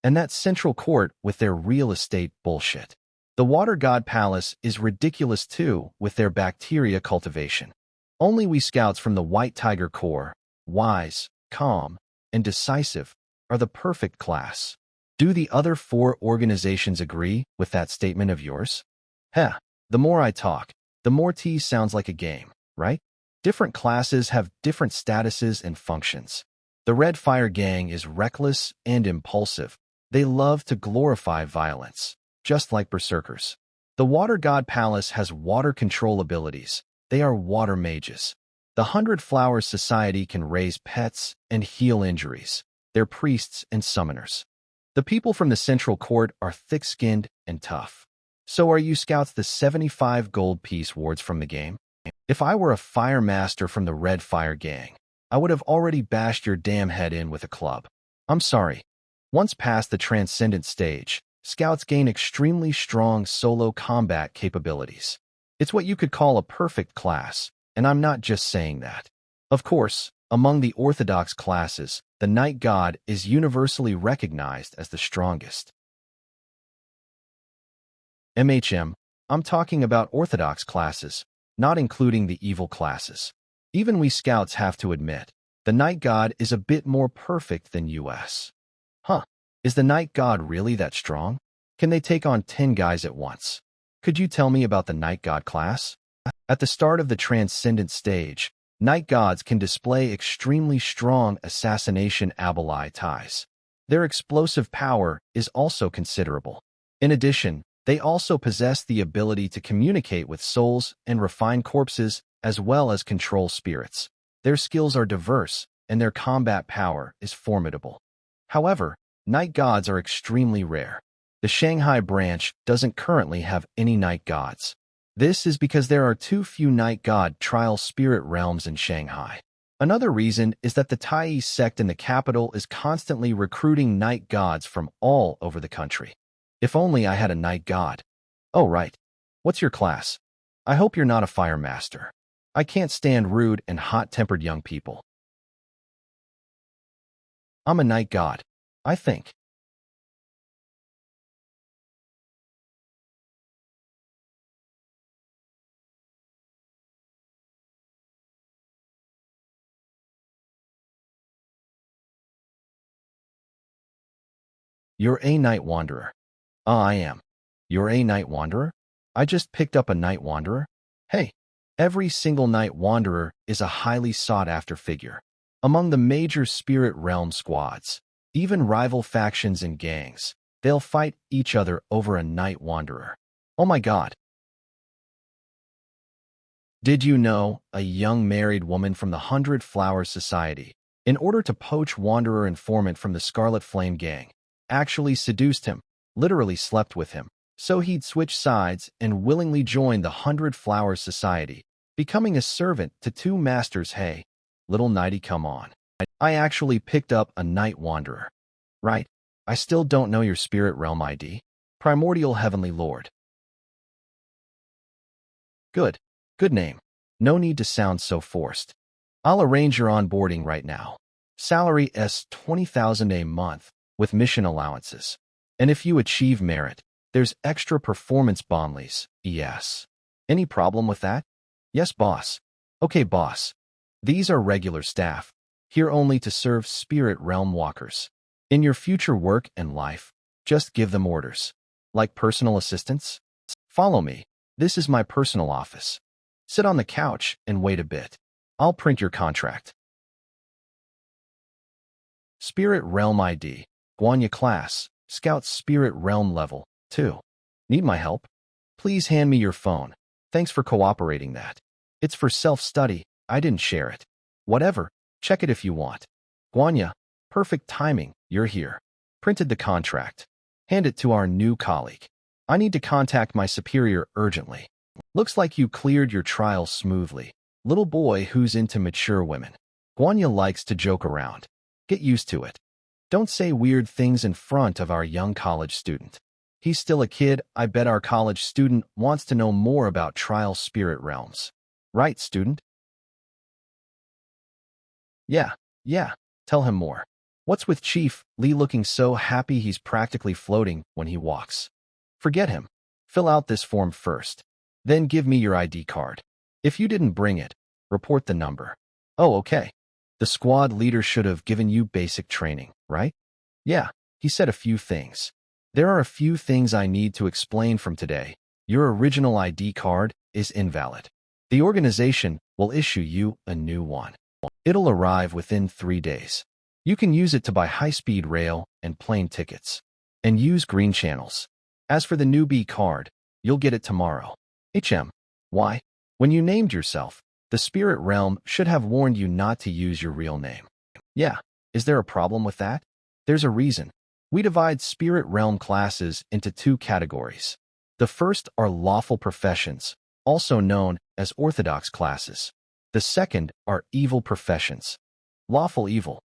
And that central court with their real estate bullshit. The Water God Palace is ridiculous too with their bacteria cultivation. Only we scouts from the White Tiger Corps, wise, calm, and decisive, are the perfect class. Do the other 4 organizations agree with that statement of yours? Heh, the more I talk, the more T sounds like a game, right? Different classes have different statuses and functions. The Red Fire Gang is reckless and impulsive. They love to glorify violence, just like berserkers. The Water God Palace has water control abilities. They are water mages. The 100 Flowers Society can raise pets and heal injuries. They're priests and summoners. The people from the Central Court are thick-skinned and tough. So are you scouts the 75 gold piece wards from the game? If I were a fire master from the Red Fire Gang, I would have already bashed your damn head in with a club. I'm sorry. Once past the Transcendent stage, scouts gain extremely strong solo combat capabilities. It's what you could call a perfect class, and I'm not just saying that. Of course, among the orthodox classes, the Night God is universally recognized as the strongest. I'm talking about orthodox classes, not including the evil classes. Even we scouts have to admit, the Night God is a bit more perfect than us. Huh, is the Night God really that strong? Can they take on 10 guys at once? Could you tell me about the Night God class? At the start of the Transcendent stage, Night Gods can display extremely strong assassination abilities. Their explosive power is also considerable. In addition, they also possess the ability to communicate with souls and refine corpses as well as control spirits. Their skills are diverse, and their combat power is formidable. However, Night Gods are extremely rare. The Shanghai branch doesn't currently have any Night Gods. This is because there are too few Night God trial spirit realms in Shanghai. Another reason is that the Tai sect in the capital is constantly recruiting Night Gods from all over the country. If only I had a Night God. Oh, right. What's your class? I hope you're not a fire master. I can't stand rude and hot-tempered young people. I'm a Night God, I think. You're a Night Wanderer. I am. You're a Night Wanderer? I just picked up a Night Wanderer? Hey, every single Night Wanderer is a highly sought-after figure. Among the major spirit realm squads, even rival factions and gangs, they'll fight each other over a Night Wanderer. Oh my god. Did you know a young married woman from the 100 Flowers Society, in order to poach Wanderer informant from the Scarlet Flame gang, actually seduced him, literally slept with him, so he'd switch sides and willingly join the 100 Flowers Society, becoming a servant to 2 masters? Hey, little Nighty, come on. I actually picked up a Night Wanderer. Right, I still don't know your spirit realm ID. Primordial Heavenly Lord. Good. Good name. No need to sound so forced. I'll arrange your onboarding right now. Salary is 20,000 a month, with mission allowances. And if you achieve merit, there's extra performance bonus. Yes. Any problem with that? Yes, boss. Okay, boss. These are regular staff, here only to serve spirit realm walkers. In your future work and life, just give them orders. Like personal assistants? Follow me. This is my personal office. Sit on the couch and wait a bit. I'll print your contract. Spirit Realm ID. Guanya class. Scout Spirit Realm level 2. Need my help? Please hand me your phone. Thanks for cooperating that. It's for self-study. I didn't share it. Whatever. Check it if you want. Guanya. Perfect timing. You're here. Printed the contract. Hand it to our new colleague. I need to contact my superior urgently. Looks like you cleared your trial smoothly. Little boy who's into mature women. Guanya likes to joke around. Get used to it. Don't say weird things in front of our young college student. He's still a kid. I bet our college student wants to know more about trial spirit realms. Right, student? Yeah. Tell him more. What's with Chief Lee looking so happy he's practically floating when he walks? Forget him. Fill out this form first. Then give me your ID card. If you didn't bring it, report the number. Oh, okay. The squad leader should have given you basic training, right? Yeah, he said a few things. There are a few things I need to explain from today. Your original ID card is invalid. The organization will issue you a new one. It'll arrive within 3 days. You can use it to buy high-speed rail and plane tickets. And use green channels. As for the newbie card, you'll get it tomorrow. Why? When you named yourself, the spirit realm should have warned you not to use your real name. Yeah, is there a problem with that? There's a reason. We divide spirit realm classes into 2 categories. The first are lawful professions, also known as orthodox classes. The second are evil professions. Lawful evil.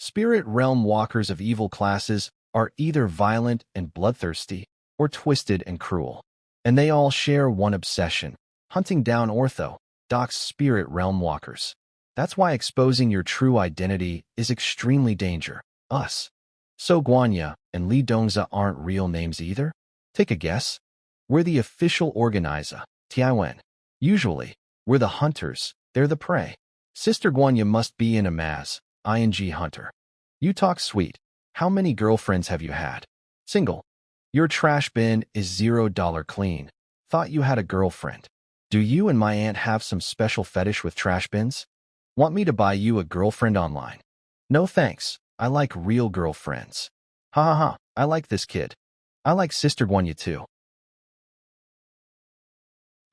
Spirit realm walkers of evil classes are either violent and bloodthirsty or twisted and cruel. And they all share one obsession: hunting down orthodox spirit realm walkers. That's why exposing your true identity is extremely dangerous. So Guanya and Li Dongza aren't real names either? Take a guess. We're the official organizer, Tiawen. Usually, we're the hunters, they're the prey. Sister Guanya must be in a ing hunter. You talk sweet. How many girlfriends have you had? Single. Your trash bin is $0 clean. Thought you had a girlfriend. Do you and my aunt have some special fetish with trash bins? Want me to buy you a girlfriend online? No thanks. I like real girlfriends. Ha ha ha. I like this kid. I like Sister Guanya too.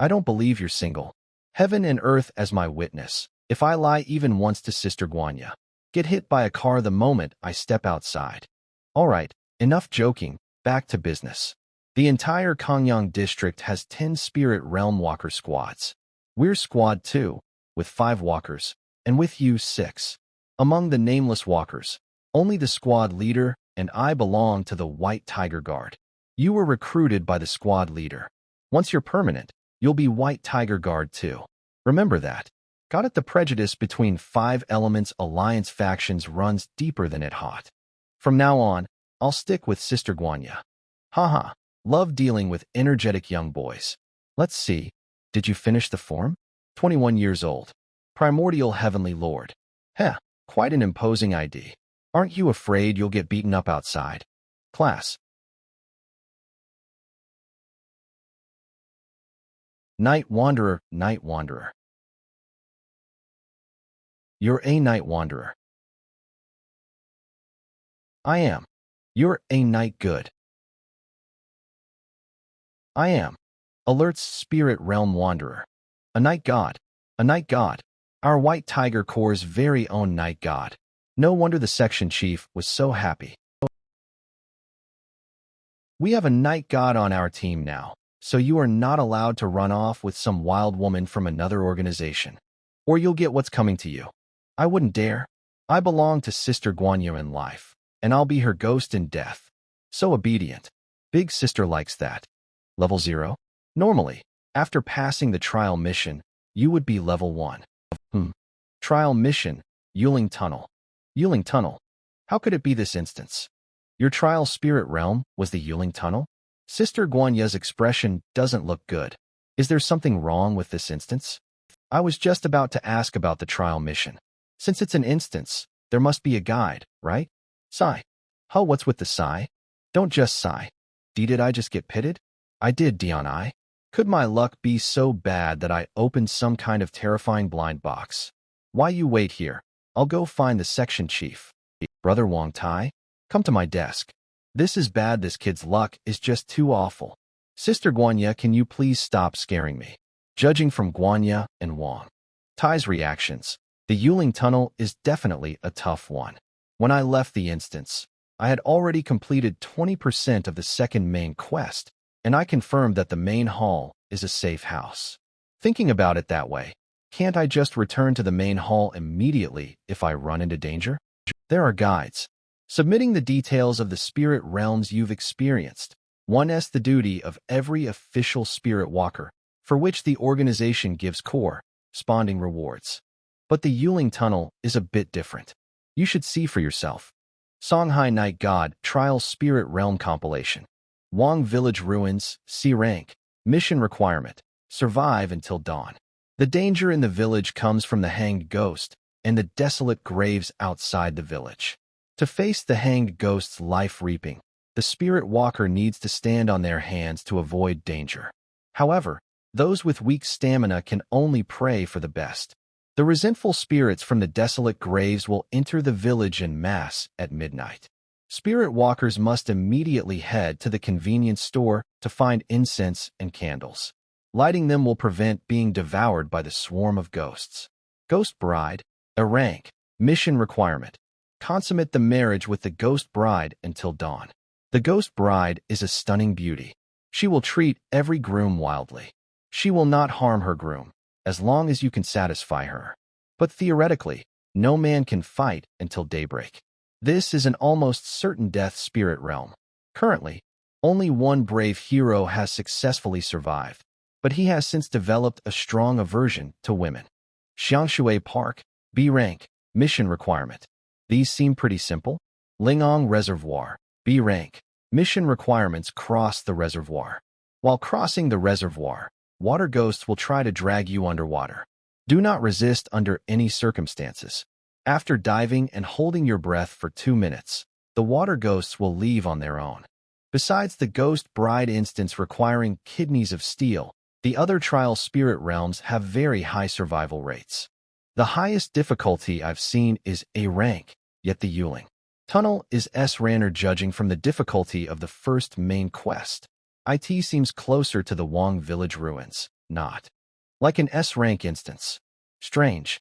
I don't believe you're single. Heaven and earth as my witness. If I lie even once to Sister Guanya, get hit by a car the moment I step outside. All right, enough joking. Back to business. The entire Kongyang district has 10 spirit realm walker squads. We're squad 2, with 5 walkers, and with you 6. Among the nameless walkers, only the squad leader and I belong to the White Tiger Guard. You were recruited by the squad leader. Once you're permanent, you'll be White Tiger Guard too. Remember that. Got it? The prejudice between 5 elements alliance factions runs deeper than it hot. From now on, I'll stick with Sister Guanya. Haha, love dealing with energetic young boys. Let's see, did you finish the form? 21 years old. Primordial Heavenly Lord. Heh, quite an imposing ID. Aren't you afraid you'll get beaten up outside? Class. Night Wanderer, Night Wanderer. You're a Night Wanderer. I am. You're a Night Good. I am. Alert's Spirit Realm Wanderer. A Night God. A Night God. Our White Tiger Corps' very own Night God. No wonder the section chief was so happy. We have a Night God on our team now, so you are not allowed to run off with some wild woman from another organization. Or you'll get what's coming to you. I wouldn't dare. I belong to Sister Guanya in life, and I'll be her ghost in death. So obedient. Big sister likes that. Level 0? Normally, after passing the trial mission, you would be level 1. Trial mission, Yuling Tunnel. Yuling Tunnel. How could it be this instance? Your trial spirit realm was the Yuling Tunnel? Sister Guanya's expression doesn't look good. Is there something wrong with this instance? I was just about to ask about the trial mission. Since it's an instance, there must be a guide, right? Sigh. Huh, what's with the sigh? Don't just sigh. Did I just get pitted? I did, Dion. Could my luck be so bad that I opened some kind of terrifying blind box? Why you wait here? I'll go find the section chief. Brother Wang Tai, come to my desk. This is bad. This kid's luck is just too awful. Sister Guanya, can you please stop scaring me? Judging from Guanya and Wang Tai's reactions, the Yuling Tunnel is definitely a tough one. When I left the instance, I had already completed 20% of the second main quest, and I confirmed that the main hall is a safe house. Thinking about it that way, can't I just return to the main hall immediately if I run into danger? There are guides. Submitting the details of the spirit realms you've experienced. 1's the duty of every official spirit walker, for which the organization gives corresponding rewards. But the Yuling Tunnel is a bit different. You should see for yourself. Songhai Night God Trial Spirit Realm Compilation. Wang Village Ruins, C rank. Mission requirement: survive until dawn. The danger in the village comes from the hanged ghost and the desolate graves outside the village. To face the hanged ghost's life reaping, the spirit walker needs to stand on their hands to avoid danger. However, those with weak stamina can only pray for the best. The resentful spirits from the desolate graves will enter the village en masse at midnight. Spirit walkers must immediately head to the convenience store to find incense and candles. Lighting them will prevent being devoured by the swarm of ghosts. Ghost Bride, a rank, mission requirement: consummate the marriage with the ghost bride until dawn. The ghost bride is a stunning beauty. She will treat every groom wildly. She will not harm her groom, as long as you can satisfy her. But theoretically, no man can fight until daybreak. This is an almost certain death spirit realm. Currently, only one brave hero has successfully survived, but he has since developed a strong aversion to women. Xiangshui Park, B rank, mission requirement. These seem pretty simple. Lingong Reservoir, B rank. Mission requirements: cross the reservoir. While crossing the reservoir, water ghosts will try to drag you underwater. Do not resist under any circumstances. After diving and holding your breath for 2 minutes, the water ghosts will leave on their own. Besides the ghost bride instance requiring kidneys of steel, the other trial spirit realms have very high survival rates. The highest difficulty I've seen is A rank, yet the Yuling Tunnel is S ranner judging from the difficulty of the first main quest. It seems closer to the Wang Village Ruins, not like an S rank instance. Strange.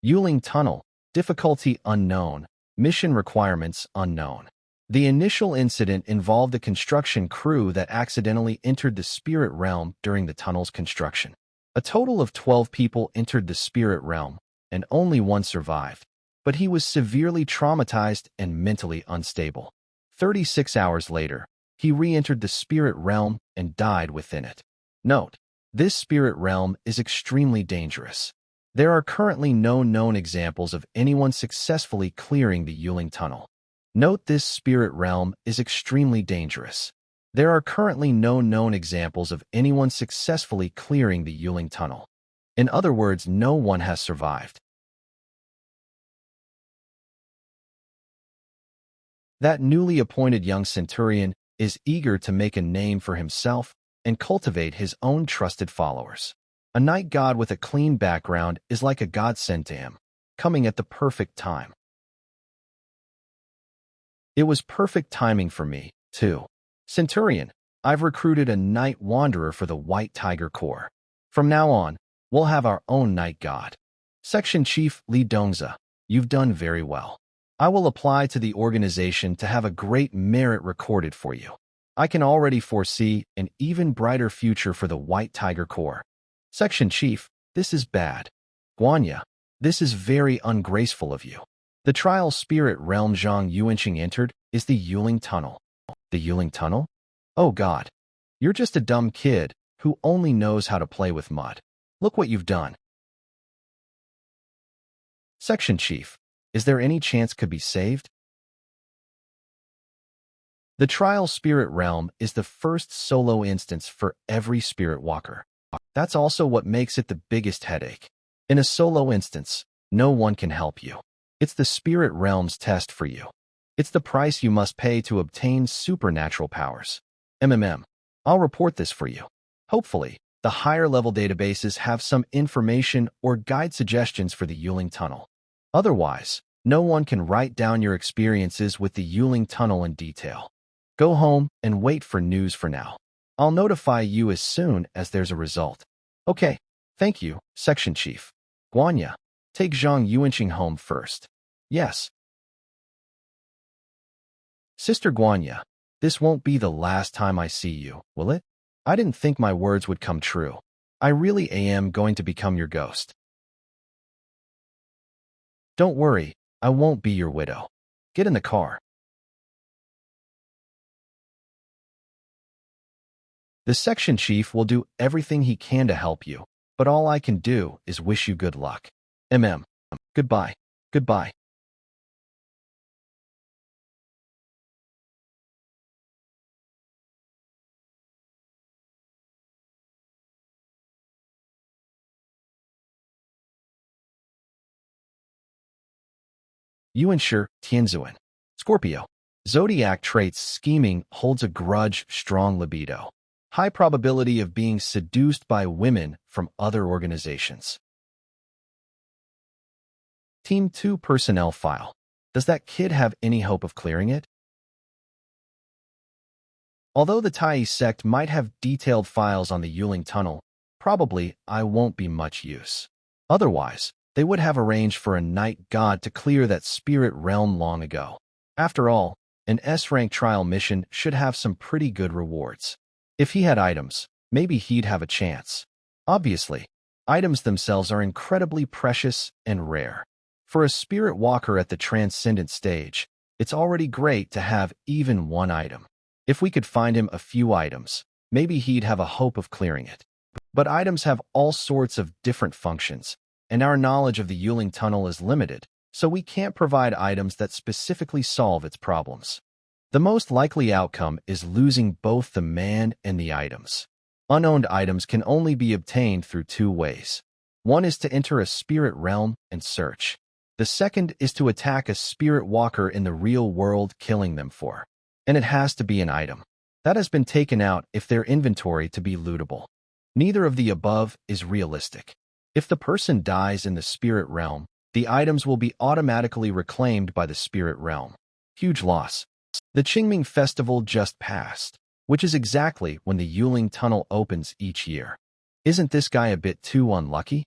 Yuling Tunnel, difficulty unknown, mission requirements unknown. The initial incident involved a construction crew that accidentally entered the spirit realm during the tunnel's construction. A total of 12 people entered the spirit realm, and only one survived, but he was severely traumatized and mentally unstable. 36 hours later, he re-entered the spirit realm and died within it. Note: this spirit realm is extremely dangerous. There are currently no known examples of anyone successfully clearing the Yuling Tunnel. Note: this spirit realm is extremely dangerous. There are currently no known examples of anyone successfully clearing the Yuling Tunnel. In other words, no one has survived. That newly appointed young centurion is eager to make a name for himself and cultivate his own trusted followers. A night god with a clean background is like a godsend to him, coming at the perfect time. It was perfect timing for me, too. Centurion, I've recruited a night wanderer for the White Tiger Corps. From now on, we'll have our own night god. Section Chief Li Dongza, you've done very well. I will apply to the organization to have a great merit recorded for you. I can already foresee an even brighter future for the White Tiger Corps. Section Chief, this is bad. Guanya, this is very ungraceful of you. The trial spirit realm Zhang Yuanqing entered is the Yuling Tunnel. The Yuling Tunnel? Oh God, you're just a dumb kid who only knows how to play with mud. Look what you've done. Section Chief, is there any chance could be saved? The trial spirit realm is the first solo instance for every spirit walker. That's also what makes it the biggest headache. In a solo instance, no one can help you. It's the spirit realm's test for you. It's the price you must pay to obtain supernatural powers. I'll report this for you. Hopefully, the higher level databases have some information or guide suggestions for the Yuling Tunnel. Otherwise, no one can write down your experiences with the Yuling Tunnel in detail. Go home and wait for news for now. I'll notify you as soon as there's a result. Okay, thank you, Section Chief. Guanya, take Zhang Yuanqing home first. Yes. Sister Guanya, this won't be the last time I see you, will it? I didn't think my words would come true. I really am going to become your ghost. Don't worry, I won't be your widow. Get in the car. The section chief will do everything he can to help you, but all I can do is wish you good luck. Goodbye. Goodbye. You ensure Tianzuan. Scorpio. Zodiac traits scheming, holds a grudge, strong libido. High probability of being seduced by women from other organizations. Team 2 personnel file. Does that kid have any hope of clearing it? Although the Tai sect might have detailed files on the Yuling tunnel, probably I won't be much use. Otherwise, they would have arranged for a night god to clear that spirit realm long ago. After all, an S-rank trial mission should have some pretty good rewards. If he had items, maybe he'd have a chance. Obviously, items themselves are incredibly precious and rare. For a spirit walker at the transcendent stage, it's already great to have even one item. If we could find him a few items, maybe he'd have a hope of clearing it. But items have all sorts of different functions, and our knowledge of the Yuling tunnel is limited, so we can't provide items that specifically solve its problems. The most likely outcome is losing both the man and the items. Unowned items can only be obtained through two ways. One is to enter a spirit realm and search. The second is to attack a spirit walker in the real world, killing them for. And it has to be an item that has been taken out if their inventory to be lootable. Neither of the above is realistic. If the person dies in the spirit realm, the items will be automatically reclaimed by the spirit realm. Huge loss. The Qingming festival just passed, which is exactly when the Yuling tunnel opens each year. Isn't this guy a bit too unlucky?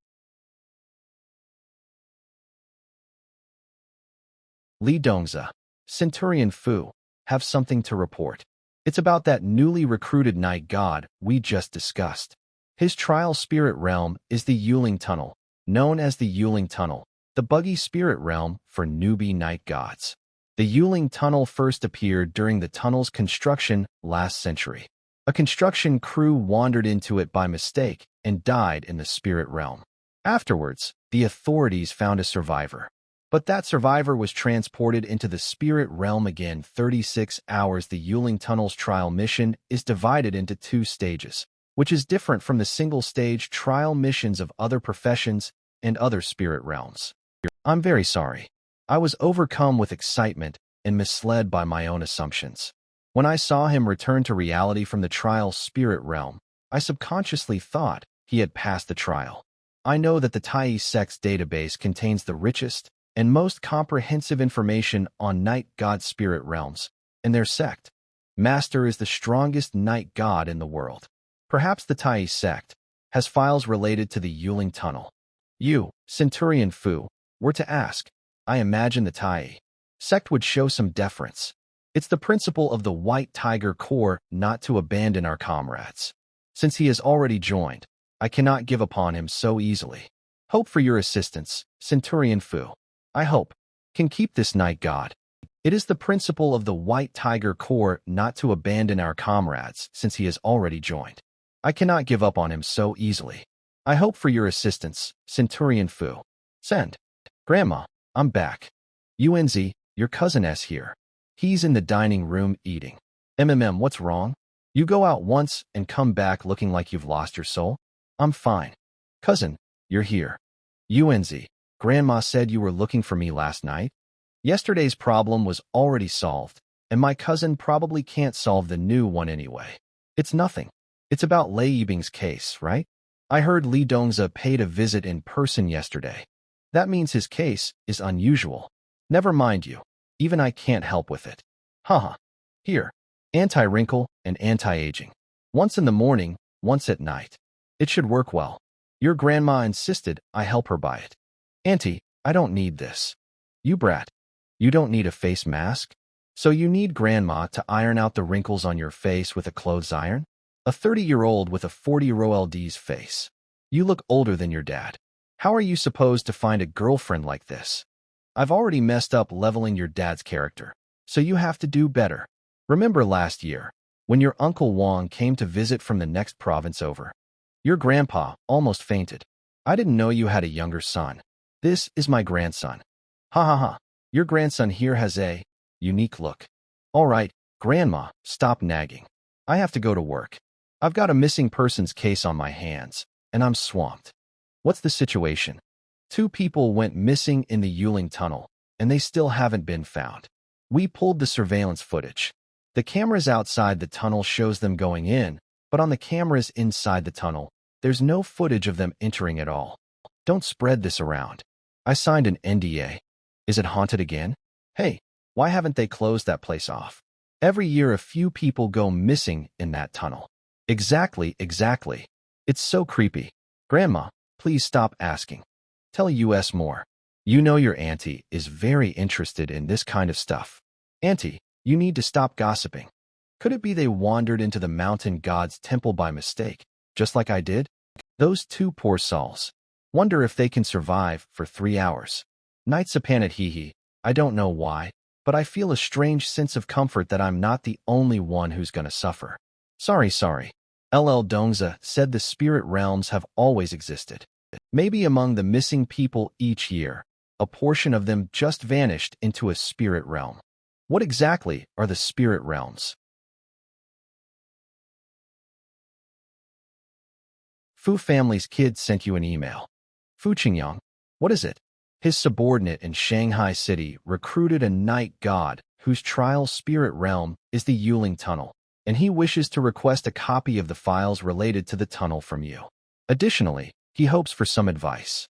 Li Dongza, Centurion Fu, have something to report. It's about that newly recruited night god we just discussed. His trial spirit realm is the Yuling tunnel, known as the Yuling tunnel, the buggy spirit realm for newbie night gods. The Yuling tunnel first appeared during the tunnel's construction last century. A construction crew wandered into it by mistake and died in the spirit realm. Afterwards, the authorities found a survivor. But that survivor was transported into the spirit realm again. 36 hours. The Yuling tunnel's trial mission is divided into two stages, which is different from the single-stage trial missions of other professions and other spirit realms. I'm very sorry. I was overcome with excitement and misled by my own assumptions. When I saw him return to reality from the trial spirit realm, I subconsciously thought he had passed the trial. I know that the Tai sect's database contains the richest and most comprehensive information on night god spirit realms, and their sect. Master is the strongest night god in the world. Perhaps the Tai sect has files related to the Yuling tunnel. You, Centurion Fu, were to ask. I imagine the Tai sect would show some deference. It's the principle of the White Tiger Corps not to abandon our comrades. Since he has already joined, I cannot give upon him so easily. Hope for your assistance, Centurion Fu. I hope can keep this night god. It is the principle of the White Tiger Corps not to abandon our comrades since he has already joined. I cannot give up on him so easily. I hope for your assistance, Centurion Fu. Send. Grandma, I'm back. UNZ, your cousin S here. He's in the dining room eating. What's wrong? You go out once and come back looking like you've lost your soul? I'm fine. Cousin, you're here. UNZ, Grandma said you were looking for me last night. Yesterday's problem was already solved, and my cousin probably can't solve the new one anyway. It's nothing. It's about Lei Yibing's case, right? I heard Li Dongza paid a visit in person yesterday. That means his case is unusual. Never mind you. Even I can't help with it. Haha. Here. Anti-wrinkle and anti-aging. Once in the morning, once at night. It should work well. Your grandma insisted I help her buy it. Auntie, I don't need this. You brat. You don't need a face mask? So you need grandma to iron out the wrinkles on your face with a clothes iron? A 30-year-old with a 40-year-old's face. You look older than your dad. How are you supposed to find a girlfriend like this? I've already messed up leveling your dad's character, so you have to do better. Remember last year, when your Uncle Wong came to visit from the next province over? Your grandpa almost fainted. I didn't know you had a younger son. This is my grandson. Ha ha ha. Your grandson here has a unique look. All right, Grandma, stop nagging. I have to go to work. I've got a missing persons case on my hands, and I'm swamped. What's the situation? 2 people went missing in the Yuling Tunnel, and they still haven't been found. We pulled the surveillance footage. The cameras outside the tunnel shows them going in, but on the cameras inside the tunnel, there's no footage of them entering at all. Don't spread this around. I signed an NDA. Is it haunted again? Hey, why haven't they closed that place off? Every year a few people go missing in that tunnel. Exactly. It's so creepy. Grandma, please stop asking. Tell us more. You know your auntie is very interested in this kind of stuff. Auntie, you need to stop gossiping. Could it be they wandered into the mountain god's temple by mistake, just like I did? Those 2 poor souls. Wonder if they can survive for 3 hours. Nights upon it, hee. I don't know why, but I feel a strange sense of comfort that I'm not the only one who's gonna suffer. Sorry. LL Dongza said the spirit realms have always existed. Maybe among the missing people each year, a portion of them just vanished into a spirit realm. What exactly are the spirit realms? Fu family's kid sent you an email. Fu Qingyang, what is it? His subordinate in Shanghai City recruited a night god whose trial spirit realm is the Yuling Tunnel, and he wishes to request a copy of the files related to the tunnel from you. Additionally, he hopes for some advice.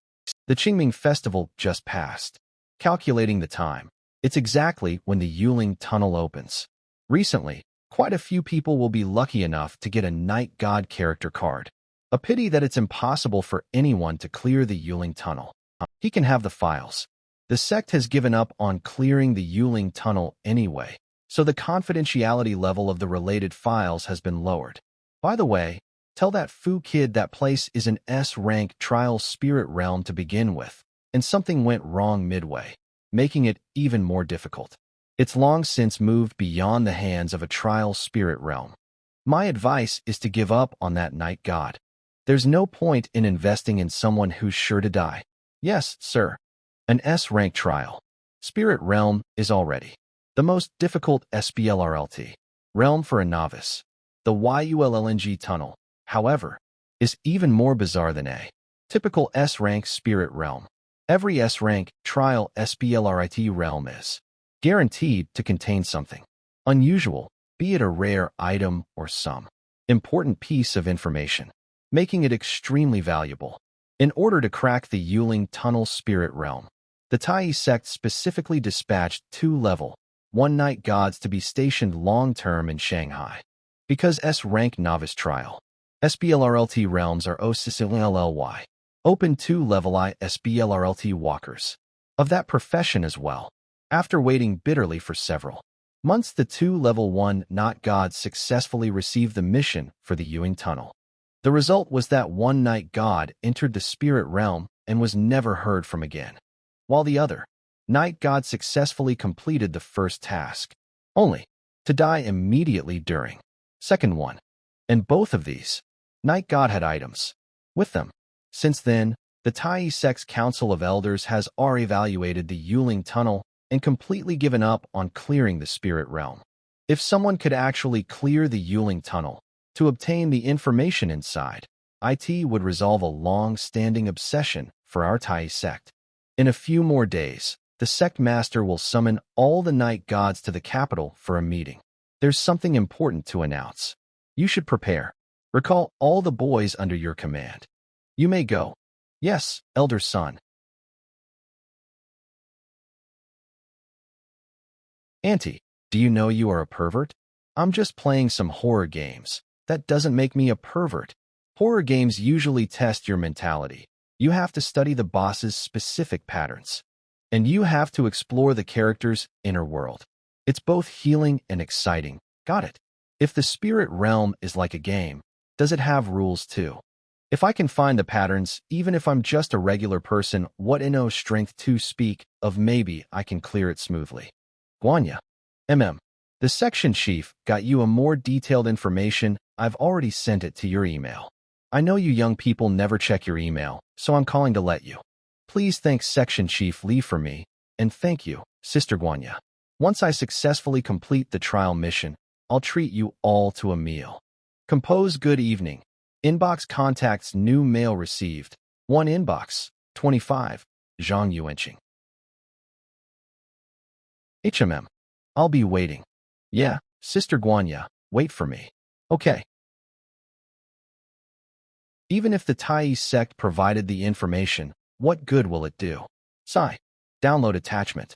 The Qingming festival just passed. Calculating the time, it's exactly when the Yuling Tunnel opens. Recently, quite a few people will be lucky enough to get a night god character card. A pity that it's impossible for anyone to clear the Yuling Tunnel. He can have the files. The sect has given up on clearing the Yuling Tunnel anyway, so the confidentiality level of the related files has been lowered. By the way, tell that Fu kid that place is an S-rank trial spirit realm to begin with, and something went wrong midway, making it even more difficult. It's long since moved beyond the hands of a trial spirit realm. My advice is to give up on that night god. There's no point in investing in someone who's sure to die. Yes, sir. An S-rank trial. Spirit realm is already the most difficult SPLRLT realm for a novice. The Yullng tunnel, however, is even more bizarre than a typical S-rank spirit realm. Every S-rank trial SPLRIT realm is guaranteed to contain something unusual, be it a rare item or some important piece of information, making it extremely valuable. In order to crack the Yuling Tunnel spirit realm, the Tai sect specifically dispatched 2 level 1 night gods to be stationed long-term in Shanghai. Because S-rank novice trial, SBLRLT realms are OCCLLY, open 2 level I SBLRLT walkers of that profession as well. After waiting bitterly for several months, the 2 level 1 not gods successfully received the mission for the Yuling Tunnel. The result was that 1 night god entered the spirit realm and was never heard from again, while the other night god successfully completed the first task, only to die immediately during second one. And both of these night god had items with them. Since then, the Tai sect's Council of Elders has evaluated the Yuling Tunnel and completely given up on clearing the spirit realm. If someone could actually clear the Yuling Tunnel to obtain the information inside, it would resolve a long-standing obsession for our Tai sect. In a few more days, the sect master will summon all the night gods to the capital for a meeting. There's something important to announce. You should prepare. Recall all the boys under your command. You may go. Yes, elder son. Auntie, do you know you are a pervert? I'm just playing some horror games. That doesn't make me a pervert. Horror games usually test your mentality. You have to study the boss's specific patterns. And you have to explore the character's inner world. It's both healing and exciting. Got it? If the spirit realm is like a game, does it have rules too? If I can find the patterns, even if I'm just a regular person, what inno strength to speak of, maybe I can clear it smoothly. Guanya. The section chief got you a more detailed information. I've already sent it to your email. I know you young people never check your email, so I'm calling to let you. Please Please thank Section Chief Lee for me, and thank you, Sister Guanya. Once I successfully complete the trial mission, I'll treat you all to a meal. Compose good evening. Inbox contacts new mail received. 1 inbox, 25, Zhang Yuanqing. I'll be waiting. Yeah, Sister Guanya, wait for me. Okay. Even if the Tai sect provided the information, what good will it do? Sigh. Download attachment.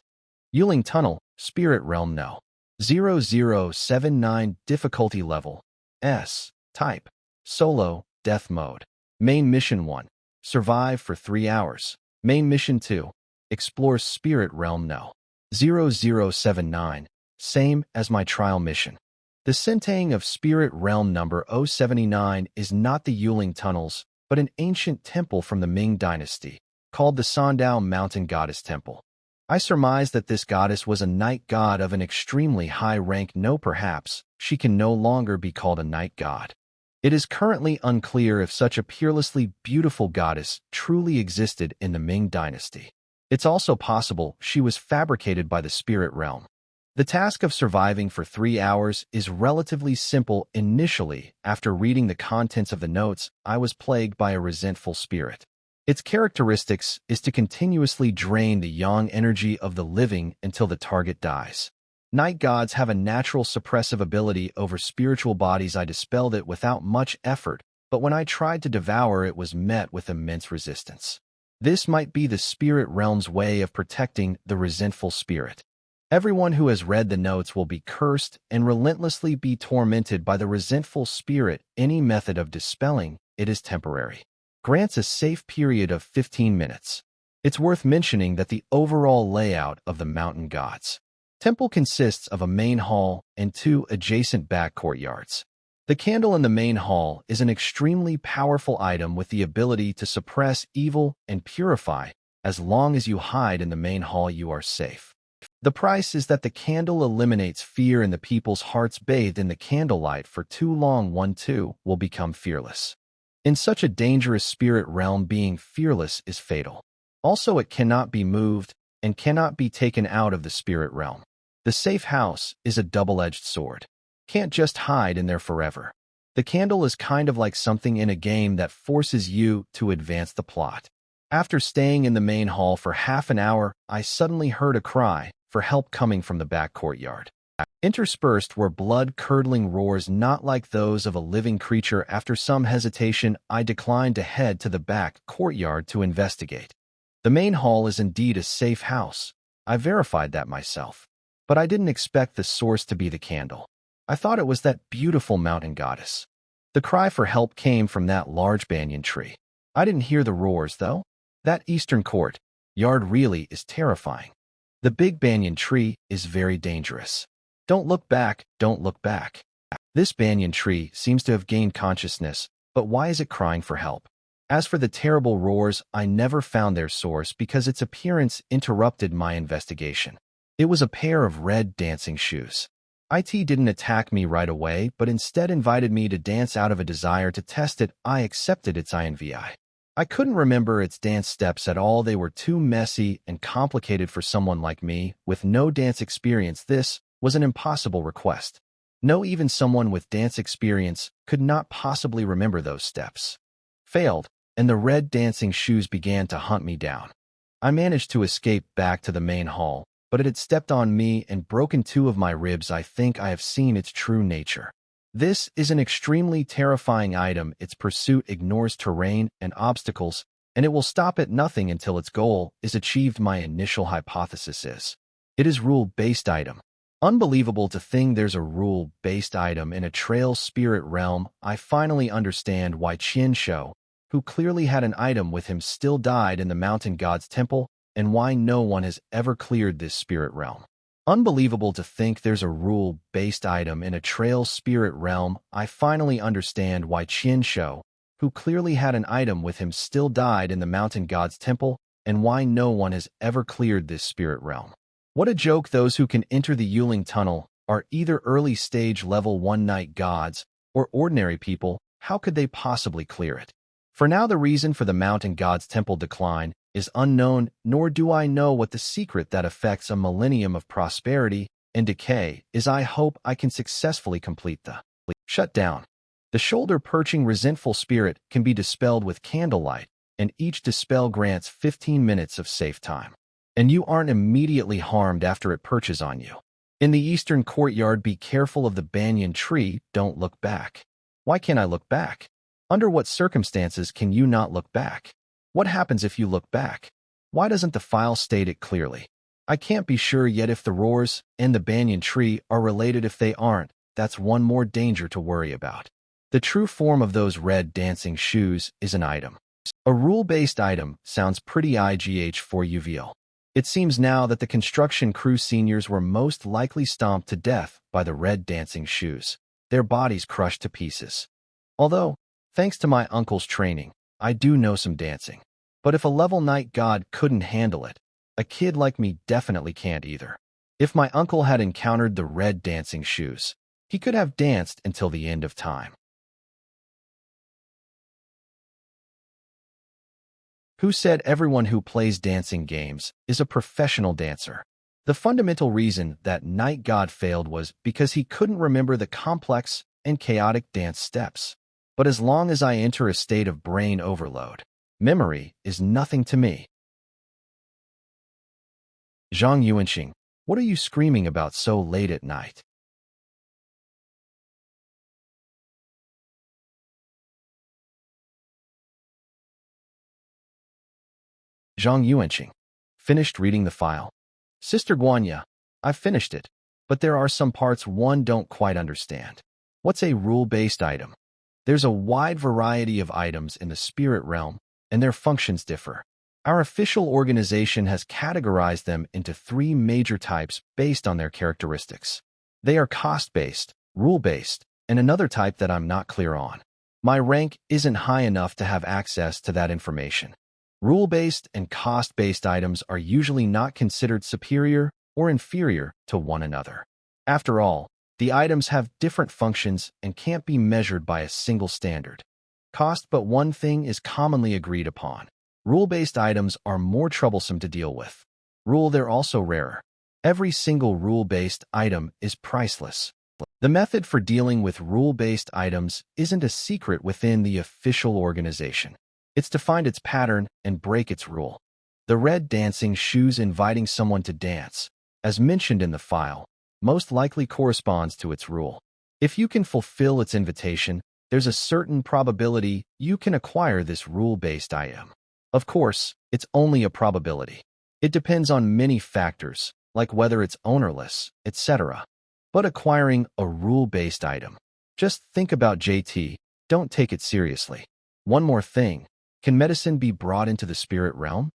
Yuling Tunnel, Spirit Realm No. 0079 difficulty level. S. Type. Solo, Death Mode. Main Mission 1. Survive for 3 hours. Main Mission 2. Explore Spirit Realm No. 0079. Same as my trial mission. The Sentang of Spirit Realm number 079 is not the Yuling Tunnels, but an ancient temple from the Ming Dynasty, called the Sandao Mountain Goddess Temple. I surmise that this goddess was a night god of an extremely high rank. No, perhaps she can no longer be called a night god. It is currently unclear if such a peerlessly beautiful goddess truly existed in the Ming Dynasty. It's also possible she was fabricated by the spirit realm. The task of surviving for 3 hours is relatively simple initially. After reading the contents of the notes, I was plagued by a resentful spirit. Its characteristics is to continuously drain the yang energy of the living until the target dies. Night gods have a natural suppressive ability over spiritual bodies. I dispelled it without much effort, but when I tried to devour it was met with immense resistance. This might be the spirit realm's way of protecting the resentful spirit. Everyone who has read the notes will be cursed and relentlessly be tormented by the resentful spirit. Any method of dispelling it is temporary. Grants a safe period of 15 minutes. It's worth mentioning that the overall layout of the Mountain Gods Temple consists of a main hall and 2 adjacent back courtyards. The candle in the main hall is an extremely powerful item with the ability to suppress evil and purify. As long as you hide in the main hall, you are safe. The price is that the candle eliminates fear in the people's hearts. Bathed in the candlelight for too long, one too will become fearless. In such a dangerous spirit realm, being fearless is fatal. Also, it cannot be moved and cannot be taken out of the spirit realm. The safe house is a double-edged sword. Can't just hide in there forever. The candle is kind of like something in a game that forces you to advance the plot. After staying in the main hall for half an hour, I suddenly heard a cry for help coming from the back courtyard. Interspersed were blood-curdling roars not like those of a living creature. After some hesitation, I declined to head to the back courtyard to investigate. The main hall is indeed a safe house. I verified that myself. But I didn't expect the source to be the candle. I thought it was that beautiful mountain goddess. The cry for help came from that large banyan tree. I didn't hear the roars, though. That eastern court yard really is terrifying. The big banyan tree is very dangerous. Don't look back, don't look back. This banyan tree seems to have gained consciousness, but why is it crying for help? As for the terrible roars, I never found their source because its appearance interrupted my investigation. It was a pair of red dancing shoes. IT didn't attack me right away, but instead invited me to dance out of a desire to test it. I accepted its INVI. I couldn't remember its dance steps at all. They were too messy and complicated for someone like me with no dance experience. This was an impossible request. No, even someone with dance experience could not possibly remember those steps. Failed, and the red dancing shoes began to hunt me down. I managed to escape back to the main hall, but it had stepped on me and broken 2 of my ribs. I think I have seen its true nature. This is an extremely terrifying item. Its pursuit ignores terrain and obstacles, and it will stop at nothing until its goal is achieved. My initial hypothesis is it is rule-based item. Unbelievable to think there's a rule-based item in a trail spirit realm. I finally understand why Qian Shou, who clearly had an item with him, still died in the Mountain God's Temple, and why no one has ever cleared this spirit realm. Unbelievable to think there's a rule-based item in a trail spirit realm. I finally understand why Qian Shou, who clearly had an item with him, still died in the Mountain God's Temple, and why no one has ever cleared this spirit realm. What a joke! Those who can enter the Yuling Tunnel are either early stage level 1 night gods or ordinary people. How could they possibly clear it? For now, the reason for the Mountain God's Temple decline is unknown, nor do I know what the secret that affects a millennium of prosperity and decay is. I hope I can successfully complete the shutdown. The shoulder-perching resentful spirit can be dispelled with candlelight, and each dispel grants 15 minutes of safe time. And you aren't immediately harmed after it perches on you. In the eastern courtyard, be careful of the banyan tree, don't look back. Why can't I look back? Under what circumstances can you not look back? What happens if you look back? Why doesn't the file state it clearly? I can't be sure yet if the roars and the banyan tree are related. If they aren't, that's one more danger to worry about. The true form of those red dancing shoes is an item. A rule-based item sounds pretty IGH for UVL. It seems now that the construction crew seniors were most likely stomped to death by the red dancing shoes, their bodies crushed to pieces. Although, thanks to my uncle's training, I do know some dancing. But if a level night god couldn't handle it, a kid like me definitely can't either. If my uncle had encountered the red dancing shoes, he could have danced until the end of time. Who said everyone who plays dancing games is a professional dancer? The fundamental reason that Night God failed was because he couldn't remember the complex and chaotic dance steps. But as long as I enter a state of brain overload, memory is nothing to me. Zhang Yuanxing, what are you screaming about so late at night? Zhang Yuanxing, finished reading the file. Sister Guanya, I've finished it, but there are some parts one don't quite understand. What's a rule-based item? There's a wide variety of items in the spirit realm, and their functions differ. Our official organization has categorized them into 3 major types based on their characteristics. They are cost-based, rule-based, and another type that I'm not clear on. My rank isn't high enough to have access to that information. Rule-based and cost-based items are usually not considered superior or inferior to one another. After all, the items have different functions and can't be measured by a single standard. Cost but one thing is commonly agreed upon. Rule-based items are more troublesome to deal with. They're also rarer. Every single rule-based item is priceless. The method for dealing with rule-based items isn't a secret within the official organization. It's to find its pattern and break its rule. The red dancing shoes inviting someone to dance, as mentioned in the file, most likely corresponds to its rule. If you can fulfill its invitation, there's a certain probability you can acquire this rule-based item. Of course, it's only a probability. It depends on many factors, like whether it's ownerless, etc. But acquiring a rule-based item, just think about JT, don't take it seriously. One more thing. Can medicine be brought into the spirit realm?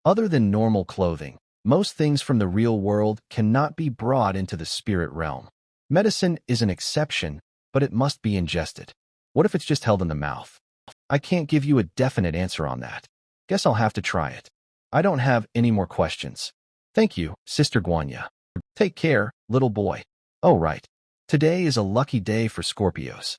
Other than normal clothing, most things from the real world cannot be brought into the spirit realm. Medicine is an exception, but it must be ingested. What if it's just held in the mouth? I can't give you a definite answer on that. Guess I'll have to try it. I don't have any more questions. Thank you, Sister Guanya. Take care, little boy. Oh right. Today is a lucky day for Scorpios.